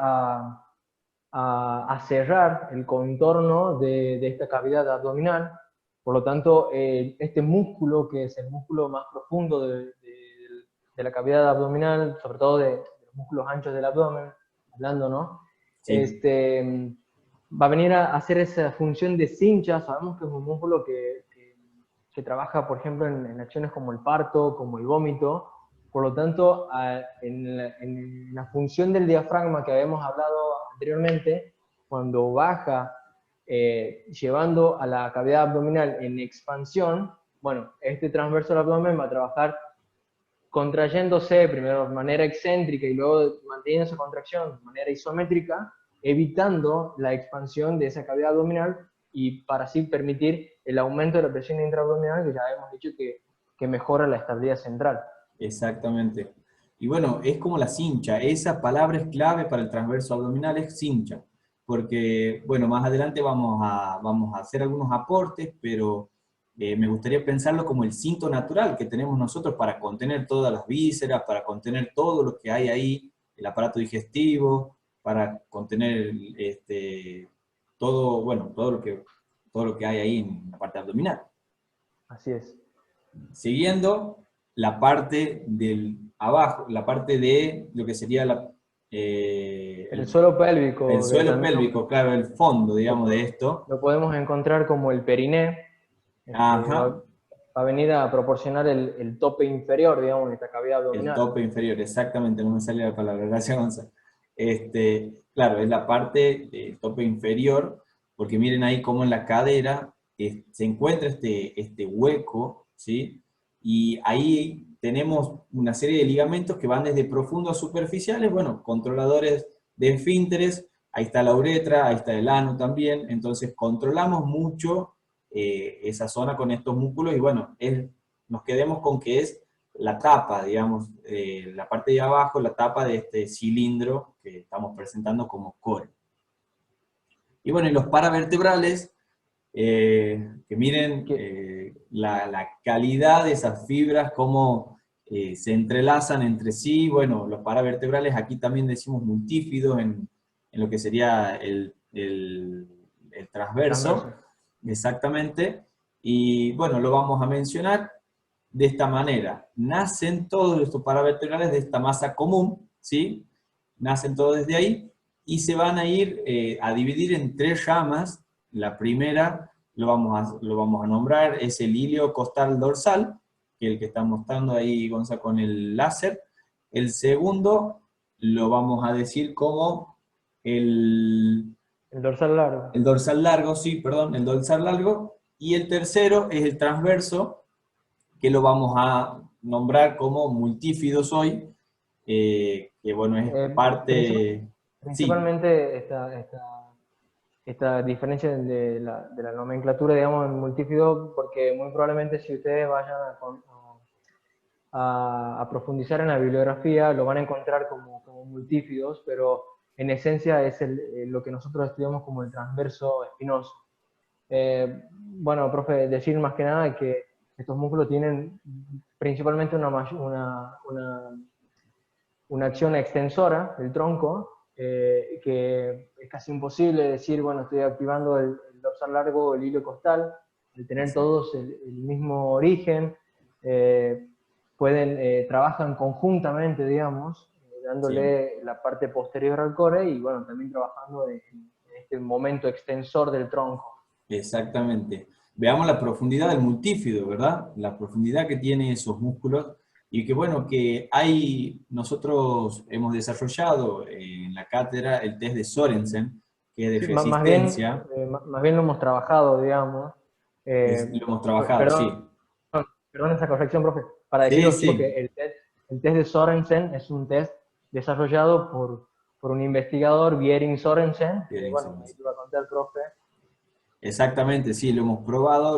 a cerrar el contorno de esta cavidad abdominal. Por lo tanto, este músculo, que es el músculo más profundo de la cavidad abdominal, sobre todo de los músculos anchos del abdomen, hablando, ¿no? Sí, Va a venir a hacer esa función de cincha. Sabemos que es un músculo que trabaja, por ejemplo, en acciones como el parto, como el vómito. Por lo tanto, en la función del diafragma que habíamos hablado anteriormente, cuando baja, llevando a la cavidad abdominal en expansión, bueno, este transverso del abdomen va a trabajar contrayéndose primero de manera excéntrica y luego manteniendo esa contracción de manera isométrica, evitando la expansión de esa cavidad abdominal y para así permitir el aumento de la presión intraabdominal, que ya hemos dicho que mejora la estabilidad central. exactamente. Y bueno, es como la cincha, esa palabra es clave para el transverso abdominal, es cincha, porque, bueno, más adelante vamos a hacer algunos aportes, pero me gustaría pensarlo como el cinto natural que tenemos nosotros para contener todas las vísceras, para contener todo lo que hay ahí, el aparato digestivo, para contener todo, bueno, todo lo que hay ahí en la parte abdominal. Así es. Siguiendo la parte del abajo, la parte de lo que sería El suelo el pélvico, que suelo también pélvico, claro, el fondo, digamos, de lo, esto. lo podemos encontrar como el periné. Va Ajá, a venir a proporcionar el tope inferior, digamos, de esta cavidad el abdominal. tope inferior, exactamente, no me sale la palabra, gracias, Gonzalo. Claro, es la parte del tope inferior, porque miren ahí cómo en la cadera se encuentra este hueco, ¿sí? Y ahí tenemos una serie de ligamentos que van desde profundos a superficiales, bueno, controladores de esfínteres, ahí está la uretra, ahí está el ano también, entonces controlamos mucho esa zona con estos músculos y bueno, nos quedemos con que es la tapa, digamos, la parte de abajo, la tapa de este cilindro que estamos presentando como core. Y bueno, y los paravertebrales, que miren Que, la calidad de esas fibras, cómo se entrelazan entre sí. Bueno, los paravertebrales aquí también decimos multífidos en lo que sería el el transverso, transverso. exactamente. Y bueno, lo vamos a mencionar de esta manera. Nacen todos estos paravertebrales de esta masa común, ¿sí? Nacen todos desde ahí y se van a ir a dividir en tres ramas. La primera lo vamos a nombrar, es el ilio costal dorsal, que es el que está mostrando ahí Gonza con el láser. El segundo lo vamos a decir como el, El dorsal largo. el dorsal largo, sí, perdón, el dorsal largo. Y el tercero es el transverso, que lo vamos a nombrar como multífidos hoy, que bueno, es Eh, princip- parte, sí, Principalmente esta diferencia de la nomenclatura, digamos, en multífido, porque muy probablemente si ustedes vayan a profundizar en la bibliografía, lo van a encontrar como multífidos, pero en esencia es lo que nosotros estudiamos como el transverso espinoso. Bueno, profe, decir más que nada que estos músculos tienen principalmente una acción extensora del tronco, que es casi imposible decir, bueno, estoy activando el dorsal largo o el hilo costal, al tener todos el mismo origen, trabajan conjuntamente, digamos, Sí, dándole la parte posterior al core y bueno, también trabajando en este momento extensor del tronco. exactamente. Veamos la profundidad del multífido, ¿verdad? La profundidad que tiene esos músculos y que bueno, que nosotros hemos desarrollado en la cátedra el test de Sorensen, que es Sí, de resistencia, más bien lo hemos trabajado, digamos. lo hemos trabajado, Perdón, sí. perdón esa corrección, profe, para decirle a Sí, los chicos que sí, el test de Sorensen es un test desarrollado por un investigador, Viering Sorensen, que bien, bueno, ahí te va a contar el profe. exactamente, sí, lo hemos probado,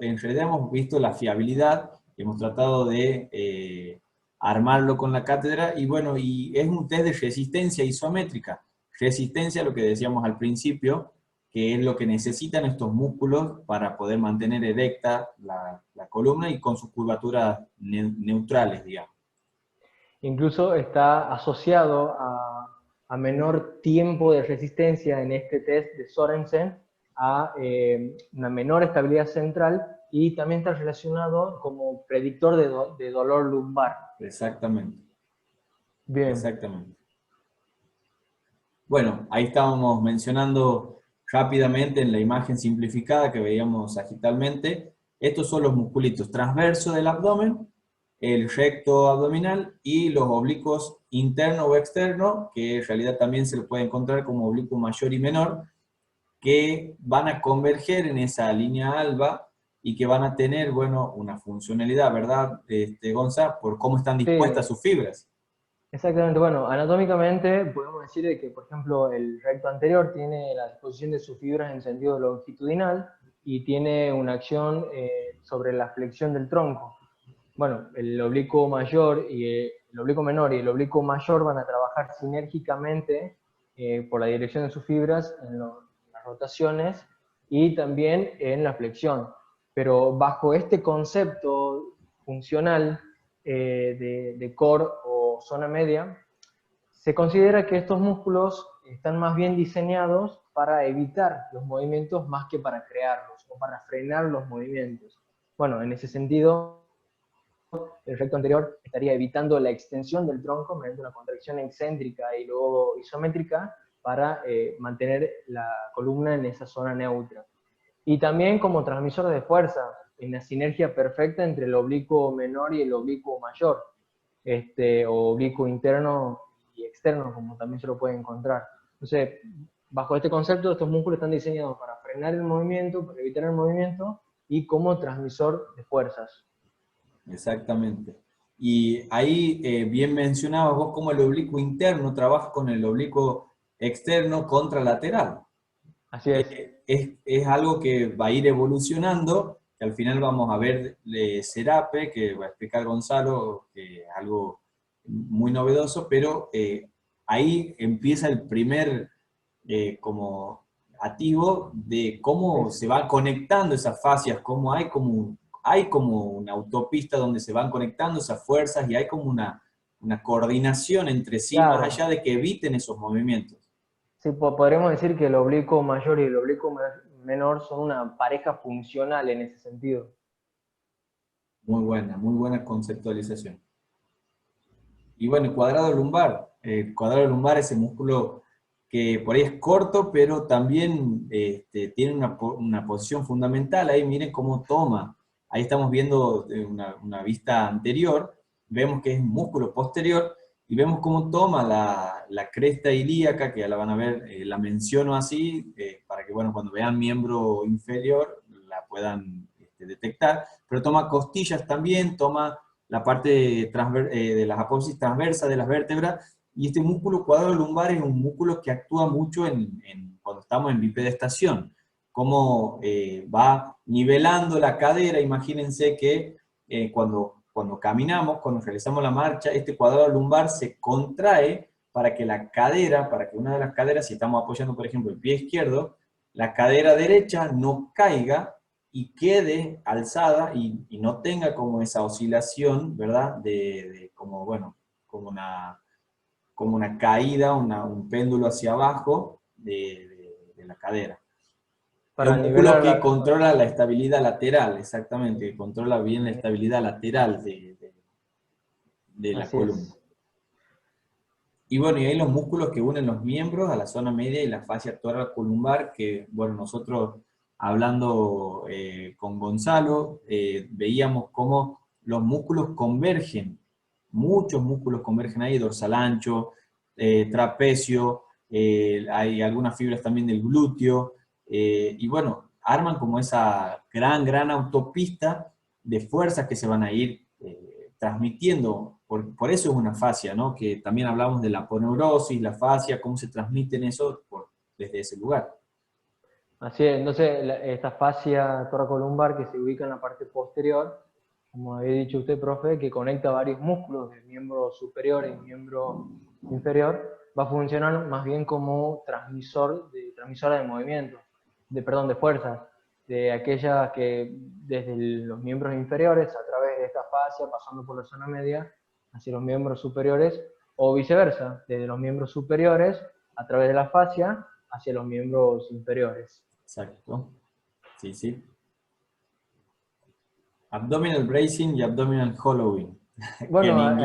en realidad hemos visto la fiabilidad, hemos tratado de armarlo con la cátedra y bueno, y es un test de resistencia isométrica. Resistencia, lo que decíamos al principio, que es lo que necesitan estos músculos para poder mantener erecta la columna y con sus curvaturas neutrales, digamos. Incluso está asociado a menor tiempo de resistencia en este test de Sorensen, a una menor estabilidad central y también está relacionado como predictor de dolor lumbar. Exactamente, Bien, exactamente. Bueno, ahí estábamos mencionando rápidamente en la imagen simplificada que veíamos sagitalmente. Estos son los musculitos transversos del abdomen, el recto abdominal y los oblicuos interno o externo, que en realidad también se lo puede encontrar como oblicuo mayor y menor, que van a converger en esa línea alba y que van a tener, bueno, una funcionalidad, ¿verdad, Gonza? Por cómo están dispuestas sí, sus fibras. exactamente. Bueno, anatómicamente podemos decir de que, por ejemplo, el recto anterior tiene la disposición de sus fibras en sentido longitudinal y tiene una acción sobre la flexión del tronco. Bueno, el oblicuo mayor y el oblicuo menor y el oblicuo mayor van a trabajar sinérgicamente por la dirección de sus fibras en las rotaciones y también en la flexión. Pero bajo este concepto funcional de core o zona media, se considera que estos músculos están más bien diseñados para evitar los movimientos más que para crearlos o para frenar los movimientos. Bueno, en ese sentido, el recto anterior estaría evitando la extensión del tronco mediante una contracción excéntrica y luego isométrica para mantener la columna en esa zona neutra. Y también como transmisor de fuerza, en la sinergia perfecta entre el oblicuo menor y el oblicuo mayor, o oblicuo interno y externo, como también se lo puede encontrar. Entonces, bajo este concepto, estos músculos están diseñados para frenar el movimiento, para evitar el movimiento y como transmisor de fuerzas. Exactamente. Y ahí bien mencionabas vos cómo el oblicuo interno trabaja con el oblicuo externo contralateral. Así es. Es algo que va a ir evolucionando, que al final vamos a ver de Serape, que va a explicar Gonzalo, que es algo muy novedoso, pero ahí empieza el primer como activo de cómo Es, se van conectando esas fascias, cómo hay como una autopista donde se van conectando esas fuerzas y hay como una coordinación entre sí, más claro, allá de que eviten esos movimientos. sí, podríamos decir que el oblicuo mayor y el oblicuo menor son una pareja funcional en ese sentido. Muy buena conceptualización. Y bueno, el cuadrado lumbar. El cuadrado lumbar es ese músculo que por ahí es corto, pero también tiene una posición fundamental. Ahí miren cómo toma. Ahí estamos viendo una vista anterior. Vemos que es un músculo posterior y vemos cómo toma la cresta ilíaca, que ya la van a ver, la menciono así, para que bueno, cuando vean miembro inferior la puedan detectar. Pero toma costillas también, toma la parte de las apófisis transversa de las vértebras, y este músculo cuadrado lumbar es un músculo que actúa mucho cuando estamos en bipedestación, como va nivelando la cadera. Imagínense que cuando caminamos, cuando realizamos la marcha, este cuadrado lumbar se contrae para que la cadera, para que una de las caderas, si estamos apoyando por ejemplo el pie izquierdo, la cadera derecha no caiga y quede alzada y no tenga como esa oscilación, ¿verdad? Como, bueno, como como una caída, un péndulo hacia abajo de la cadera. Es Para un músculo nivelar que la... controla la estabilidad lateral, exactamente, que controla bien la estabilidad lateral de la Así columna. es. Y bueno, y hay los músculos que unen los miembros a la zona media y la fascia toracolumbar, que bueno, nosotros hablando con Gonzalo, veíamos cómo los músculos convergen, muchos músculos convergen ahí, dorsal ancho, trapecio, hay algunas fibras también del glúteo, y bueno, arman como esa gran autopista de fuerzas que se van a ir transmitiendo, por eso es una fascia, ¿no? Que también hablamos de la aponeurosis, la fascia, cómo se transmiten eso desde ese lugar. Así es, entonces esta fascia toracolumbar que se ubica en la parte posterior, como había dicho usted, profe, que conecta varios músculos del miembro superior y miembro inferior, va a funcionar más bien como transmisora de movimiento, perdón, de fuerzas, de aquellas que desde los miembros inferiores, a través de esta fascia, pasando por la zona media, hacia los miembros superiores, o viceversa, desde los miembros superiores, a través de la fascia, hacia los miembros inferiores. Exacto. Sí, sí. Abdominal bracing y abdominal hollowing. Que Bueno,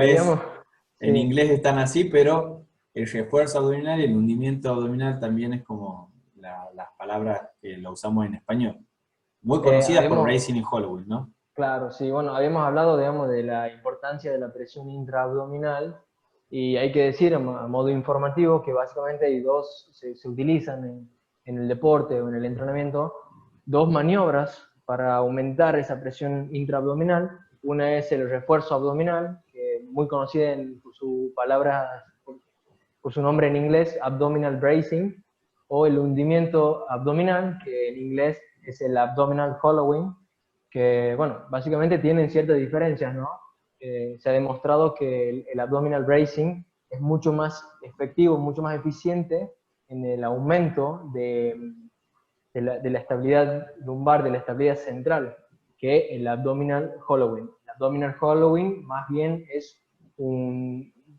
en sí, inglés están así, pero el refuerzo abdominal y el hundimiento abdominal también es como las palabras que lo usamos en español. Muy conocidas por habíamos, bracing y hollowing, ¿no? claro, sí, bueno, habíamos hablado, digamos, de la importancia de la presión intraabdominal y hay que decir, a modo informativo, que básicamente hay se utilizan en el deporte o en el entrenamiento, dos maniobras para aumentar esa presión intraabdominal. Una es el refuerzo abdominal, que muy conocida por su palabra, por su nombre en inglés, abdominal bracing, o el hundimiento abdominal, que en inglés es el abdominal hollowing, que, bueno, básicamente tienen ciertas diferencias, ¿no? Se ha demostrado que el abdominal bracing es mucho más efectivo, mucho más eficiente en el aumento de la estabilidad lumbar, de la estabilidad central, que el abdominal hollowing. El abdominal hollowing más bien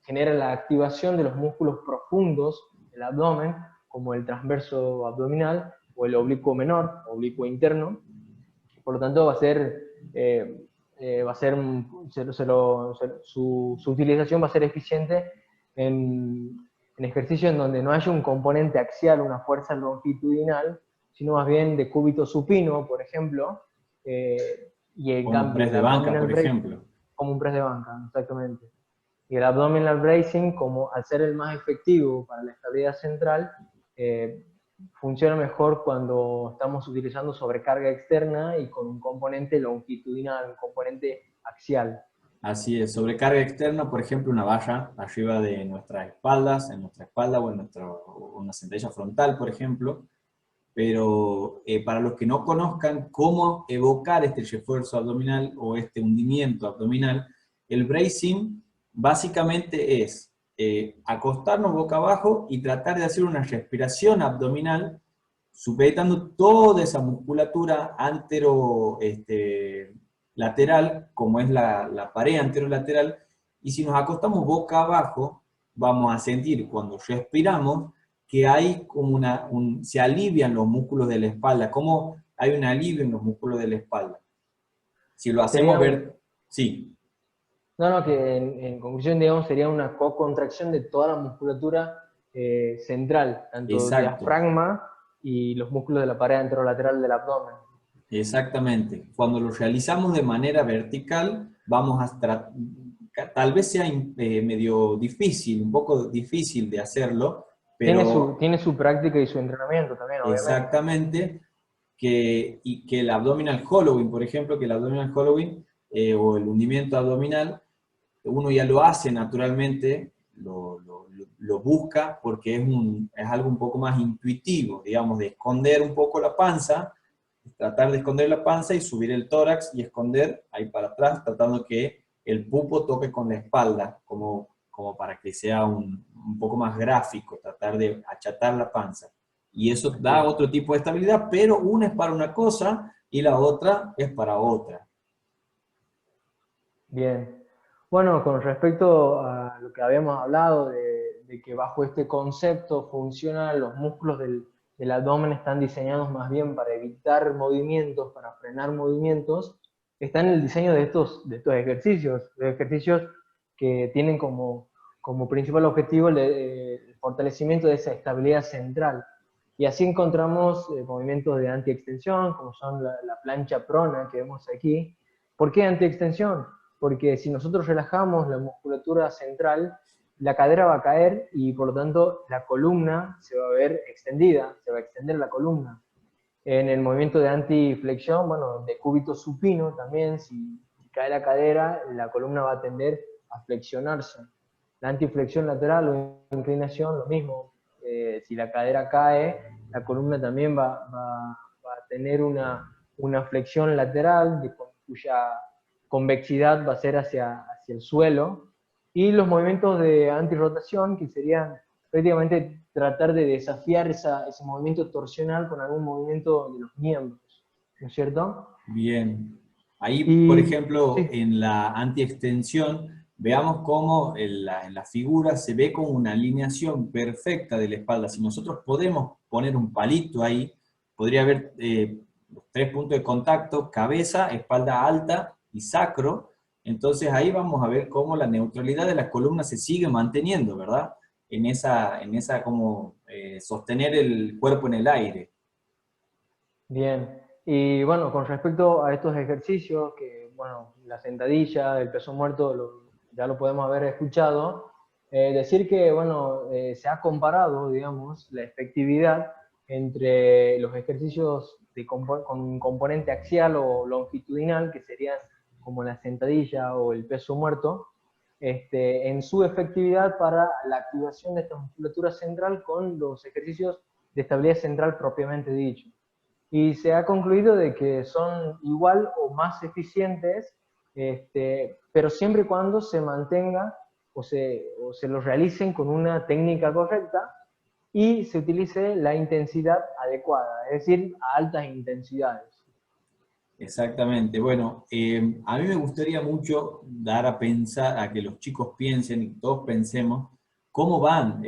genera la activación de los músculos profundos del abdomen, como el transverso abdominal o el oblicuo menor, oblicuo interno. Por lo tanto, su utilización va a ser eficiente en ejercicios en donde no haya un componente axial, una fuerza longitudinal, sino más bien de cúbito supino, por ejemplo, y en Como un cambio press el de banca, abdominal por bracing, ejemplo. como un press de banca, exactamente. Y el abdominal bracing, como al ser el más efectivo para la estabilidad central, eh, funciona mejor cuando estamos utilizando sobrecarga externa y con un componente longitudinal, un componente axial. Así es, sobrecarga externa, por ejemplo, una barra arriba de nuestras espaldas, en nuestra espalda o una sentadilla frontal, por ejemplo. Pero para los que no conozcan cómo evocar este refuerzo abdominal o este hundimiento abdominal, el bracing básicamente es acostarnos boca abajo y tratar de hacer una respiración abdominal, supeditando toda esa musculatura lateral, como es la pared anterolateral, y si nos acostamos boca abajo, vamos a sentir cuando respiramos que hay como se alivian los músculos de la espalda, como hay un alivio en los músculos de la espalda. Si lo hacemos Sería ver, sí, no, no, que en conclusión, digamos, sería una co-contracción de toda la musculatura central, tanto exacto, diafragma y los músculos de la pared anterolateral del abdomen. exactamente. Cuando lo realizamos de manera vertical, tal vez sea medio difícil, un poco difícil de hacerlo, pero Tiene su práctica y su entrenamiento también, obviamente. exactamente, y que el abdominal hollowing, por ejemplo, que el abdominal hollowing o el hundimiento abdominal, uno ya lo hace naturalmente, lo busca porque es algo un poco más intuitivo, digamos, de esconder un poco la panza, tratar de esconder la panza y subir el tórax y esconder ahí para atrás, tratando que el pupo toque con la espalda, como para que sea un poco más gráfico, tratar de achatar la panza. Y eso Así da es. otro tipo de estabilidad, pero una es para una cosa y la otra es para otra. Bien. Bueno, con respecto a lo que habíamos hablado de que bajo este concepto funcional los músculos del abdomen están diseñados más bien para evitar movimientos, para frenar movimientos, está en el diseño de estos ejercicios que tienen como principal objetivo el fortalecimiento de esa estabilidad central. Y así encontramos movimientos de antiextensión, como son la plancha prona que vemos aquí. ¿Por qué antiextensión? Porque si nosotros relajamos la musculatura central, la cadera va a caer y por lo tanto la columna se va a ver extendida, se va a extender la columna. En el movimiento de antiflexión, bueno, de cúbito supino también, si cae la cadera, la columna va a tender a flexionarse. La antiflexión lateral o inclinación, lo mismo. Si la cadera cae, la columna también va a tener una flexión lateral, cuya convexidad va a ser hacia el suelo. Y los movimientos de antirrotación, que serían prácticamente tratar de desafiar ese movimiento torsional con algún movimiento de los miembros, ¿no es cierto? Bien. Ahí, por Y ejemplo, sí, en la antiextensión, veamos cómo en la figura se ve como una alineación perfecta de la espalda. Si nosotros podemos poner un palito ahí, podría haber los 3 puntos de contacto: cabeza, espalda alta y sacro. Entonces ahí vamos a ver cómo la neutralidad de la columna se sigue manteniendo, ¿verdad? En esa como sostener el cuerpo en el aire. bien. Y bueno, con respecto a estos ejercicios, que bueno, la sentadilla, el peso muerto, ya lo podemos haber escuchado, decir que bueno, se ha comparado, digamos, la efectividad entre los ejercicios con un componente axial o longitudinal, que serían como la sentadilla o el peso muerto, en su efectividad para la activación de esta musculatura central con los ejercicios de estabilidad central propiamente dicho. Y se ha concluido de que son igual o más eficientes, pero siempre y cuando se mantenga o se los realicen con una técnica correcta y se utilice la intensidad adecuada, es decir, a altas intensidades. Exactamente. Bueno, a mí me gustaría mucho dar a pensar, a que los chicos piensen y todos pensemos cómo van,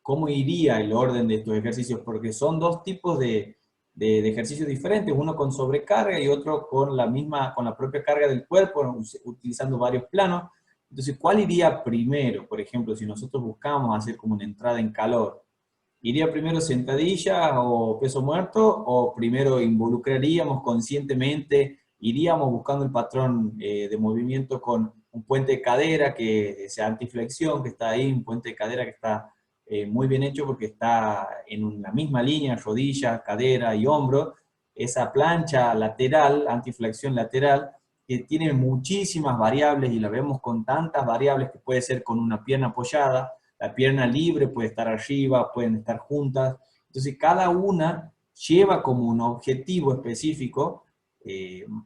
cómo iría el orden de estos ejercicios, porque son dos tipos de ejercicios diferentes, uno con sobrecarga y otro con con la propia carga del cuerpo, utilizando varios planos. Entonces, ¿cuál iría primero? Por ejemplo, si nosotros buscamos hacer como una entrada en calor, ¿iría primero sentadilla o peso muerto, o primero involucraríamos conscientemente, iríamos buscando el patrón de movimiento con un puente de cadera que sea antiflexión, que está ahí, un puente de cadera que está muy bien hecho porque está en la misma línea, rodilla, cadera y hombro, esa plancha lateral, antiflexión lateral, que tiene muchísimas variables y la vemos con tantas variables que puede ser con una pierna apoyada, la pierna libre puede estar arriba, pueden estar juntas. Entonces, cada una lleva como un objetivo específico,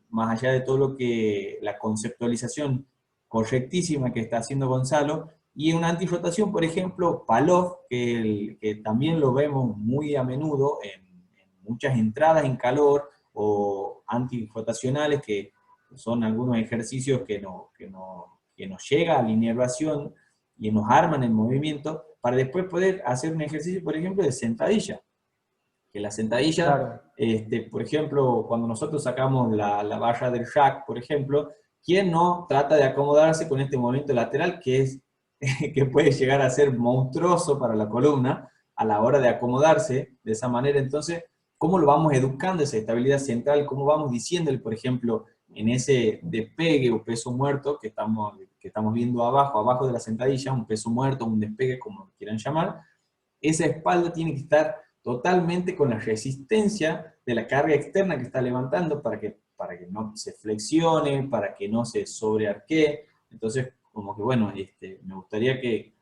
más allá de todo lo que la conceptualización correctísima que está haciendo Gonzalo. Y una antifrotación, por ejemplo, Palov, que también lo vemos muy a menudo en muchas entradas en calor, o antifrotacionales, que son algunos ejercicios que nos llega a la inervación y nos arman el movimiento para después poder hacer un ejercicio, por ejemplo, de sentadilla. Que la sentadilla, Claro, por ejemplo, cuando nosotros sacamos la barra del rack, por ejemplo, ¿quién no trata de acomodarse con este movimiento lateral que puede llegar a ser monstruoso para la columna a la hora de acomodarse de esa manera? Entonces, ¿cómo lo vamos educando esa estabilidad central? ¿Cómo vamos diciéndole, por ejemplo, en ese despegue o peso muerto que estamos viendo abajo de la sentadilla, un peso muerto, un despegue, como lo quieran llamar, esa espalda tiene que estar totalmente con la resistencia de la carga externa que está levantando para que no se flexione, para que no se sobrearquee? Entonces, como que bueno, me gustaría que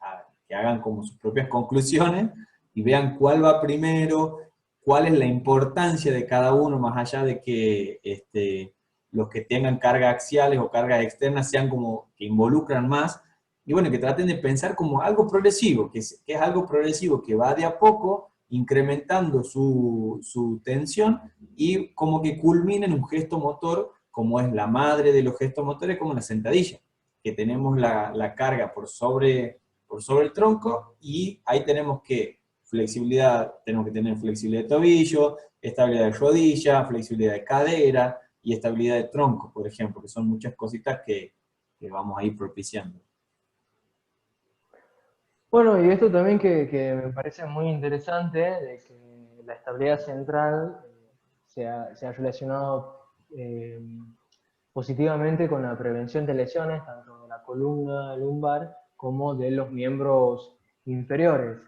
hagan como sus propias conclusiones y vean cuál va primero, cuál es la importancia de cada uno, más allá de que los que tengan cargas axiales o cargas externas sean como que involucran más. Y bueno, que traten de pensar como algo progresivo, que es algo progresivo que va de a poco incrementando su tensión y como que culmina en un gesto motor, como es la madre de los gestos motores, como la sentadilla, que tenemos la carga por por sobre el tronco, y ahí tenemos que tenemos que tener flexibilidad de tobillo, estabilidad de rodilla, flexibilidad de cadera y estabilidad de tronco, por ejemplo, que son muchas cositas que vamos a ir propiciando. Bueno, y esto también que me parece muy interesante, de que la estabilidad central se ha relacionado eh, positivamente con la prevención de lesiones, tanto de la columna lumbar como de los miembros inferiores.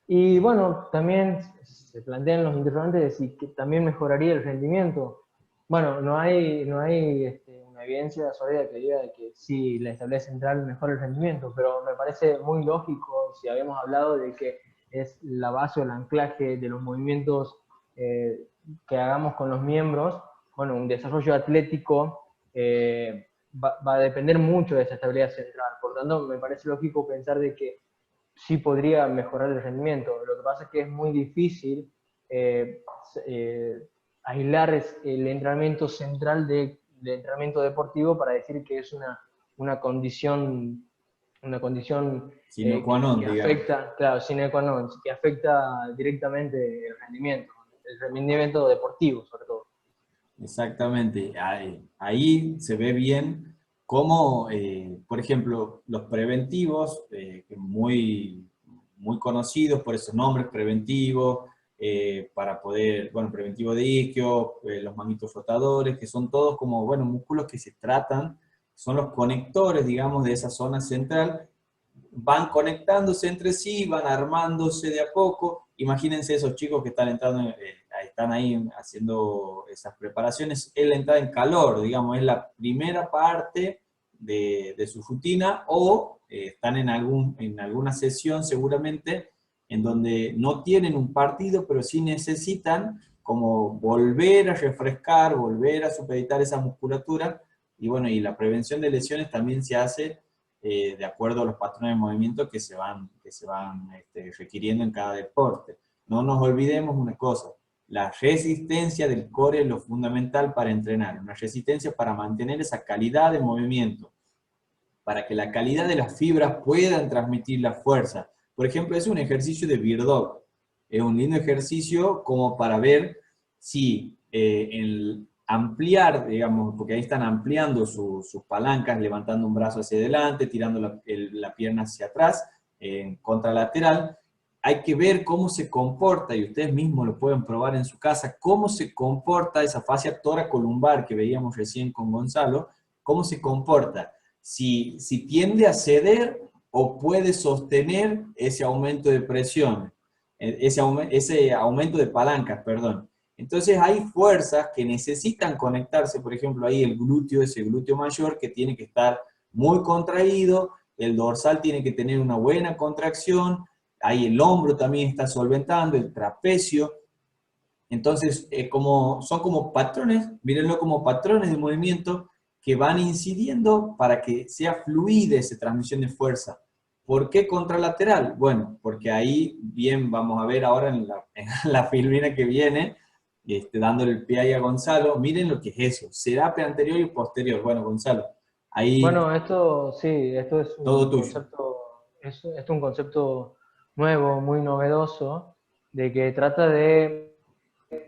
Y bueno, también se plantean los interrogantes de si que también mejoraría el rendimiento. Bueno, no hay una evidencia sólida que diga de que sí, la estabilidad central mejora el rendimiento, pero me parece muy lógico si habíamos hablado de que es la base o el anclaje de los movimientos que hagamos con los miembros. Bueno, un desarrollo atlético va a depender mucho de esa estabilidad central. Por tanto, me parece lógico pensar de que sí podría mejorar el rendimiento. Lo que pasa es que es muy difícil eh, eh, aislar el entrenamiento central de entrenamiento deportivo para decir que es una condición Sine qua non, que digamos. afecta, claro, sine qua non, que afecta directamente el rendimiento deportivo sobre todo. Exactamente. Ahí se ve bien cómo, por ejemplo, los preventivos, que muy conocidos por esos nombres, preventivos, para poder, bueno, preventivo de isquio, los manguitos flotadores, que son todos como, bueno, músculos que se tratan, son los conectores, digamos, de esa zona central, van conectándose entre sí, van armándose de a poco. Imagínense esos chicos que están entrando, están ahí haciendo esas preparaciones, es la entrada en calor, digamos, es la primera parte de su rutina, o están en alguna sesión seguramente en donde no tienen un partido, pero sí necesitan como volver a refrescar, volver a supeditar esa musculatura, y bueno, y la prevención de lesiones también se hace de acuerdo a los patrones de movimiento que se van requiriendo en cada deporte. No nos olvidemos una cosa, la resistencia del core es lo fundamental para entrenar, una resistencia para mantener esa calidad de movimiento, para que la calidad de las fibras puedan transmitir la fuerza. Por ejemplo, es un ejercicio de Bear Dog, es un lindo ejercicio como para ver si el ampliar, digamos, porque ahí están ampliando sus palancas, levantando un brazo hacia adelante, tirando la pierna hacia atrás, en contralateral. Hay que ver cómo se comporta, y ustedes mismos lo pueden probar en su casa, cómo se comporta esa fascia toracolumbar que veíamos recién con Gonzalo, cómo se comporta, si tiende a ceder o puede sostener ese aumento de presión, ese aumento de palancas, perdón. Entonces hay fuerzas que necesitan conectarse, por ejemplo, ahí el glúteo, ese glúteo mayor que tiene que estar muy contraído, el dorsal tiene que tener una buena contracción, ahí el hombro también está solventando, el trapecio. Entonces, son como patrones, mírenlo como patrones de movimiento que van incidiendo para que sea fluida esa transmisión de fuerza. ¿Por qué contralateral? Bueno, porque ahí, bien, vamos a ver ahora en la filmina que viene, dándole el pie ahí a Gonzalo, miren lo que es eso, serape anterior y posterior. Bueno, Gonzalo, ahí Bueno, esto sí, esto es todo un tuyo. concepto, esto es un concepto nuevo, muy novedoso, de que trata de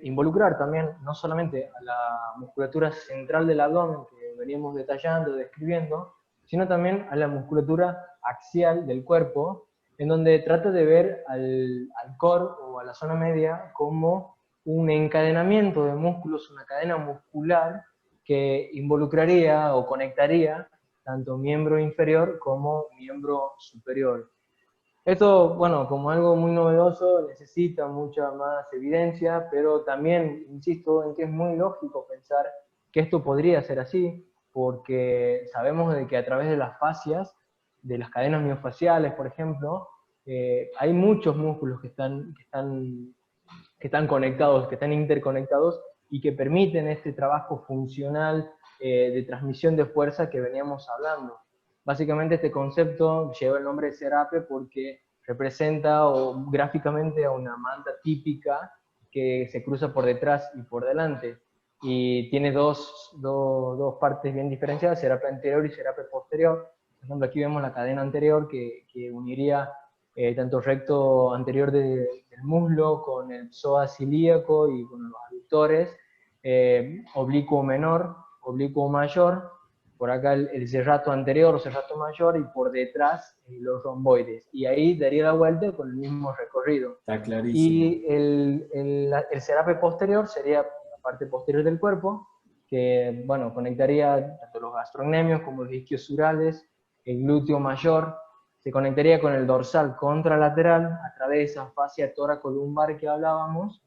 involucrar también no solamente a la musculatura central del abdomen que veníamos detallando, describiendo, sino también a la musculatura axial del cuerpo, en donde trata de ver al core o a la zona media como un encadenamiento de músculos, una cadena muscular que involucraría o conectaría tanto miembro inferior como miembro superior. Esto, bueno, como algo muy novedoso, necesita mucha más evidencia, pero también insisto en que es muy lógico pensar que esto podría ser así, porque sabemos de que a través de las fascias, de las cadenas miofaciales, por ejemplo, hay muchos músculos que están conectados, que están interconectados y que permiten este trabajo funcional de transmisión de fuerza que veníamos hablando. Básicamente este concepto lleva el nombre de serape porque representa o gráficamente a una manta típica que se cruza por detrás y por delante. Y tiene dos partes bien diferenciadas, serape anterior y serape posterior. Por ejemplo, aquí vemos la cadena anterior que uniría tanto el recto anterior del muslo con el psoas ilíaco y con los aductores, oblicuo menor, oblicuo mayor, por acá el serrato anterior o serrato mayor, y por detrás los romboides. Y ahí daría la vuelta con el mismo recorrido. Está clarísimo. Y el serape posterior sería la parte posterior del cuerpo, que bueno, conectaría tanto los gastrocnemios como los isquiosurales, el glúteo mayor, se conectaría con el dorsal contralateral a través de esa fascia tóraco-lumbar que hablábamos,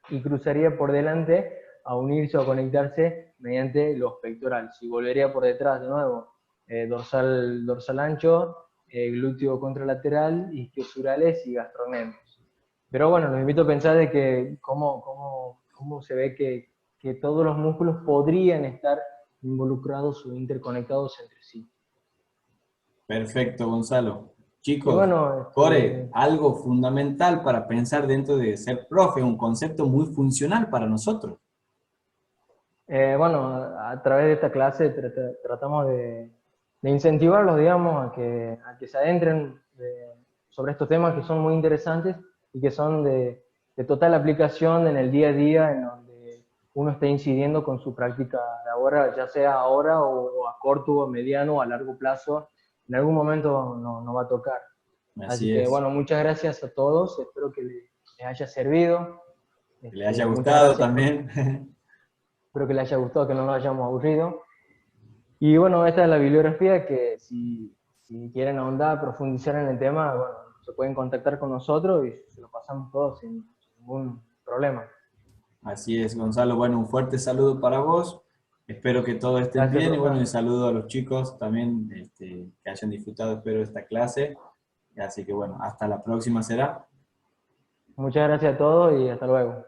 y cruzaría por delante a unirse o a conectarse mediante los pectorales. Y volvería por detrás de nuevo, dorsal ancho, glúteo contralateral, isquiosurales y gastrocnemios. Pero bueno, los invito a pensar de que cómo se ve que todos los músculos podrían estar involucrados o interconectados entre sí. Perfecto, Gonzalo. Y Chicos, bueno, Core, algo fundamental para pensar dentro de ser profe, un concepto muy funcional para nosotros. bueno, a través de esta clase tratamos de incentivarlos, digamos, a que se adentren sobre estos temas que son muy interesantes y que son de total aplicación en el día a día, en donde uno está incidiendo con su práctica de ahora, ya sea ahora o a corto, o mediano o a largo plazo, en algún momento no va a tocar. Así Así que es. bueno, muchas gracias a todos, espero que les haya servido. Que le haya Muchas gustado gracias, también. espero que les haya gustado, que no nos hayamos aburrido. Y bueno, esta es la bibliografía que si quieren ahondar, profundizar en el tema, bueno, se pueden contactar con nosotros y se lo pasamos todos sin ningún problema. Así es, Gonzalo. Bueno, un fuerte saludo para vos. Espero que todos estén Gracias, bien y bueno, Rosa. un saludo a los chicos también que hayan disfrutado, espero, esta clase. Así que bueno, hasta la próxima será. Muchas gracias a todos y hasta luego.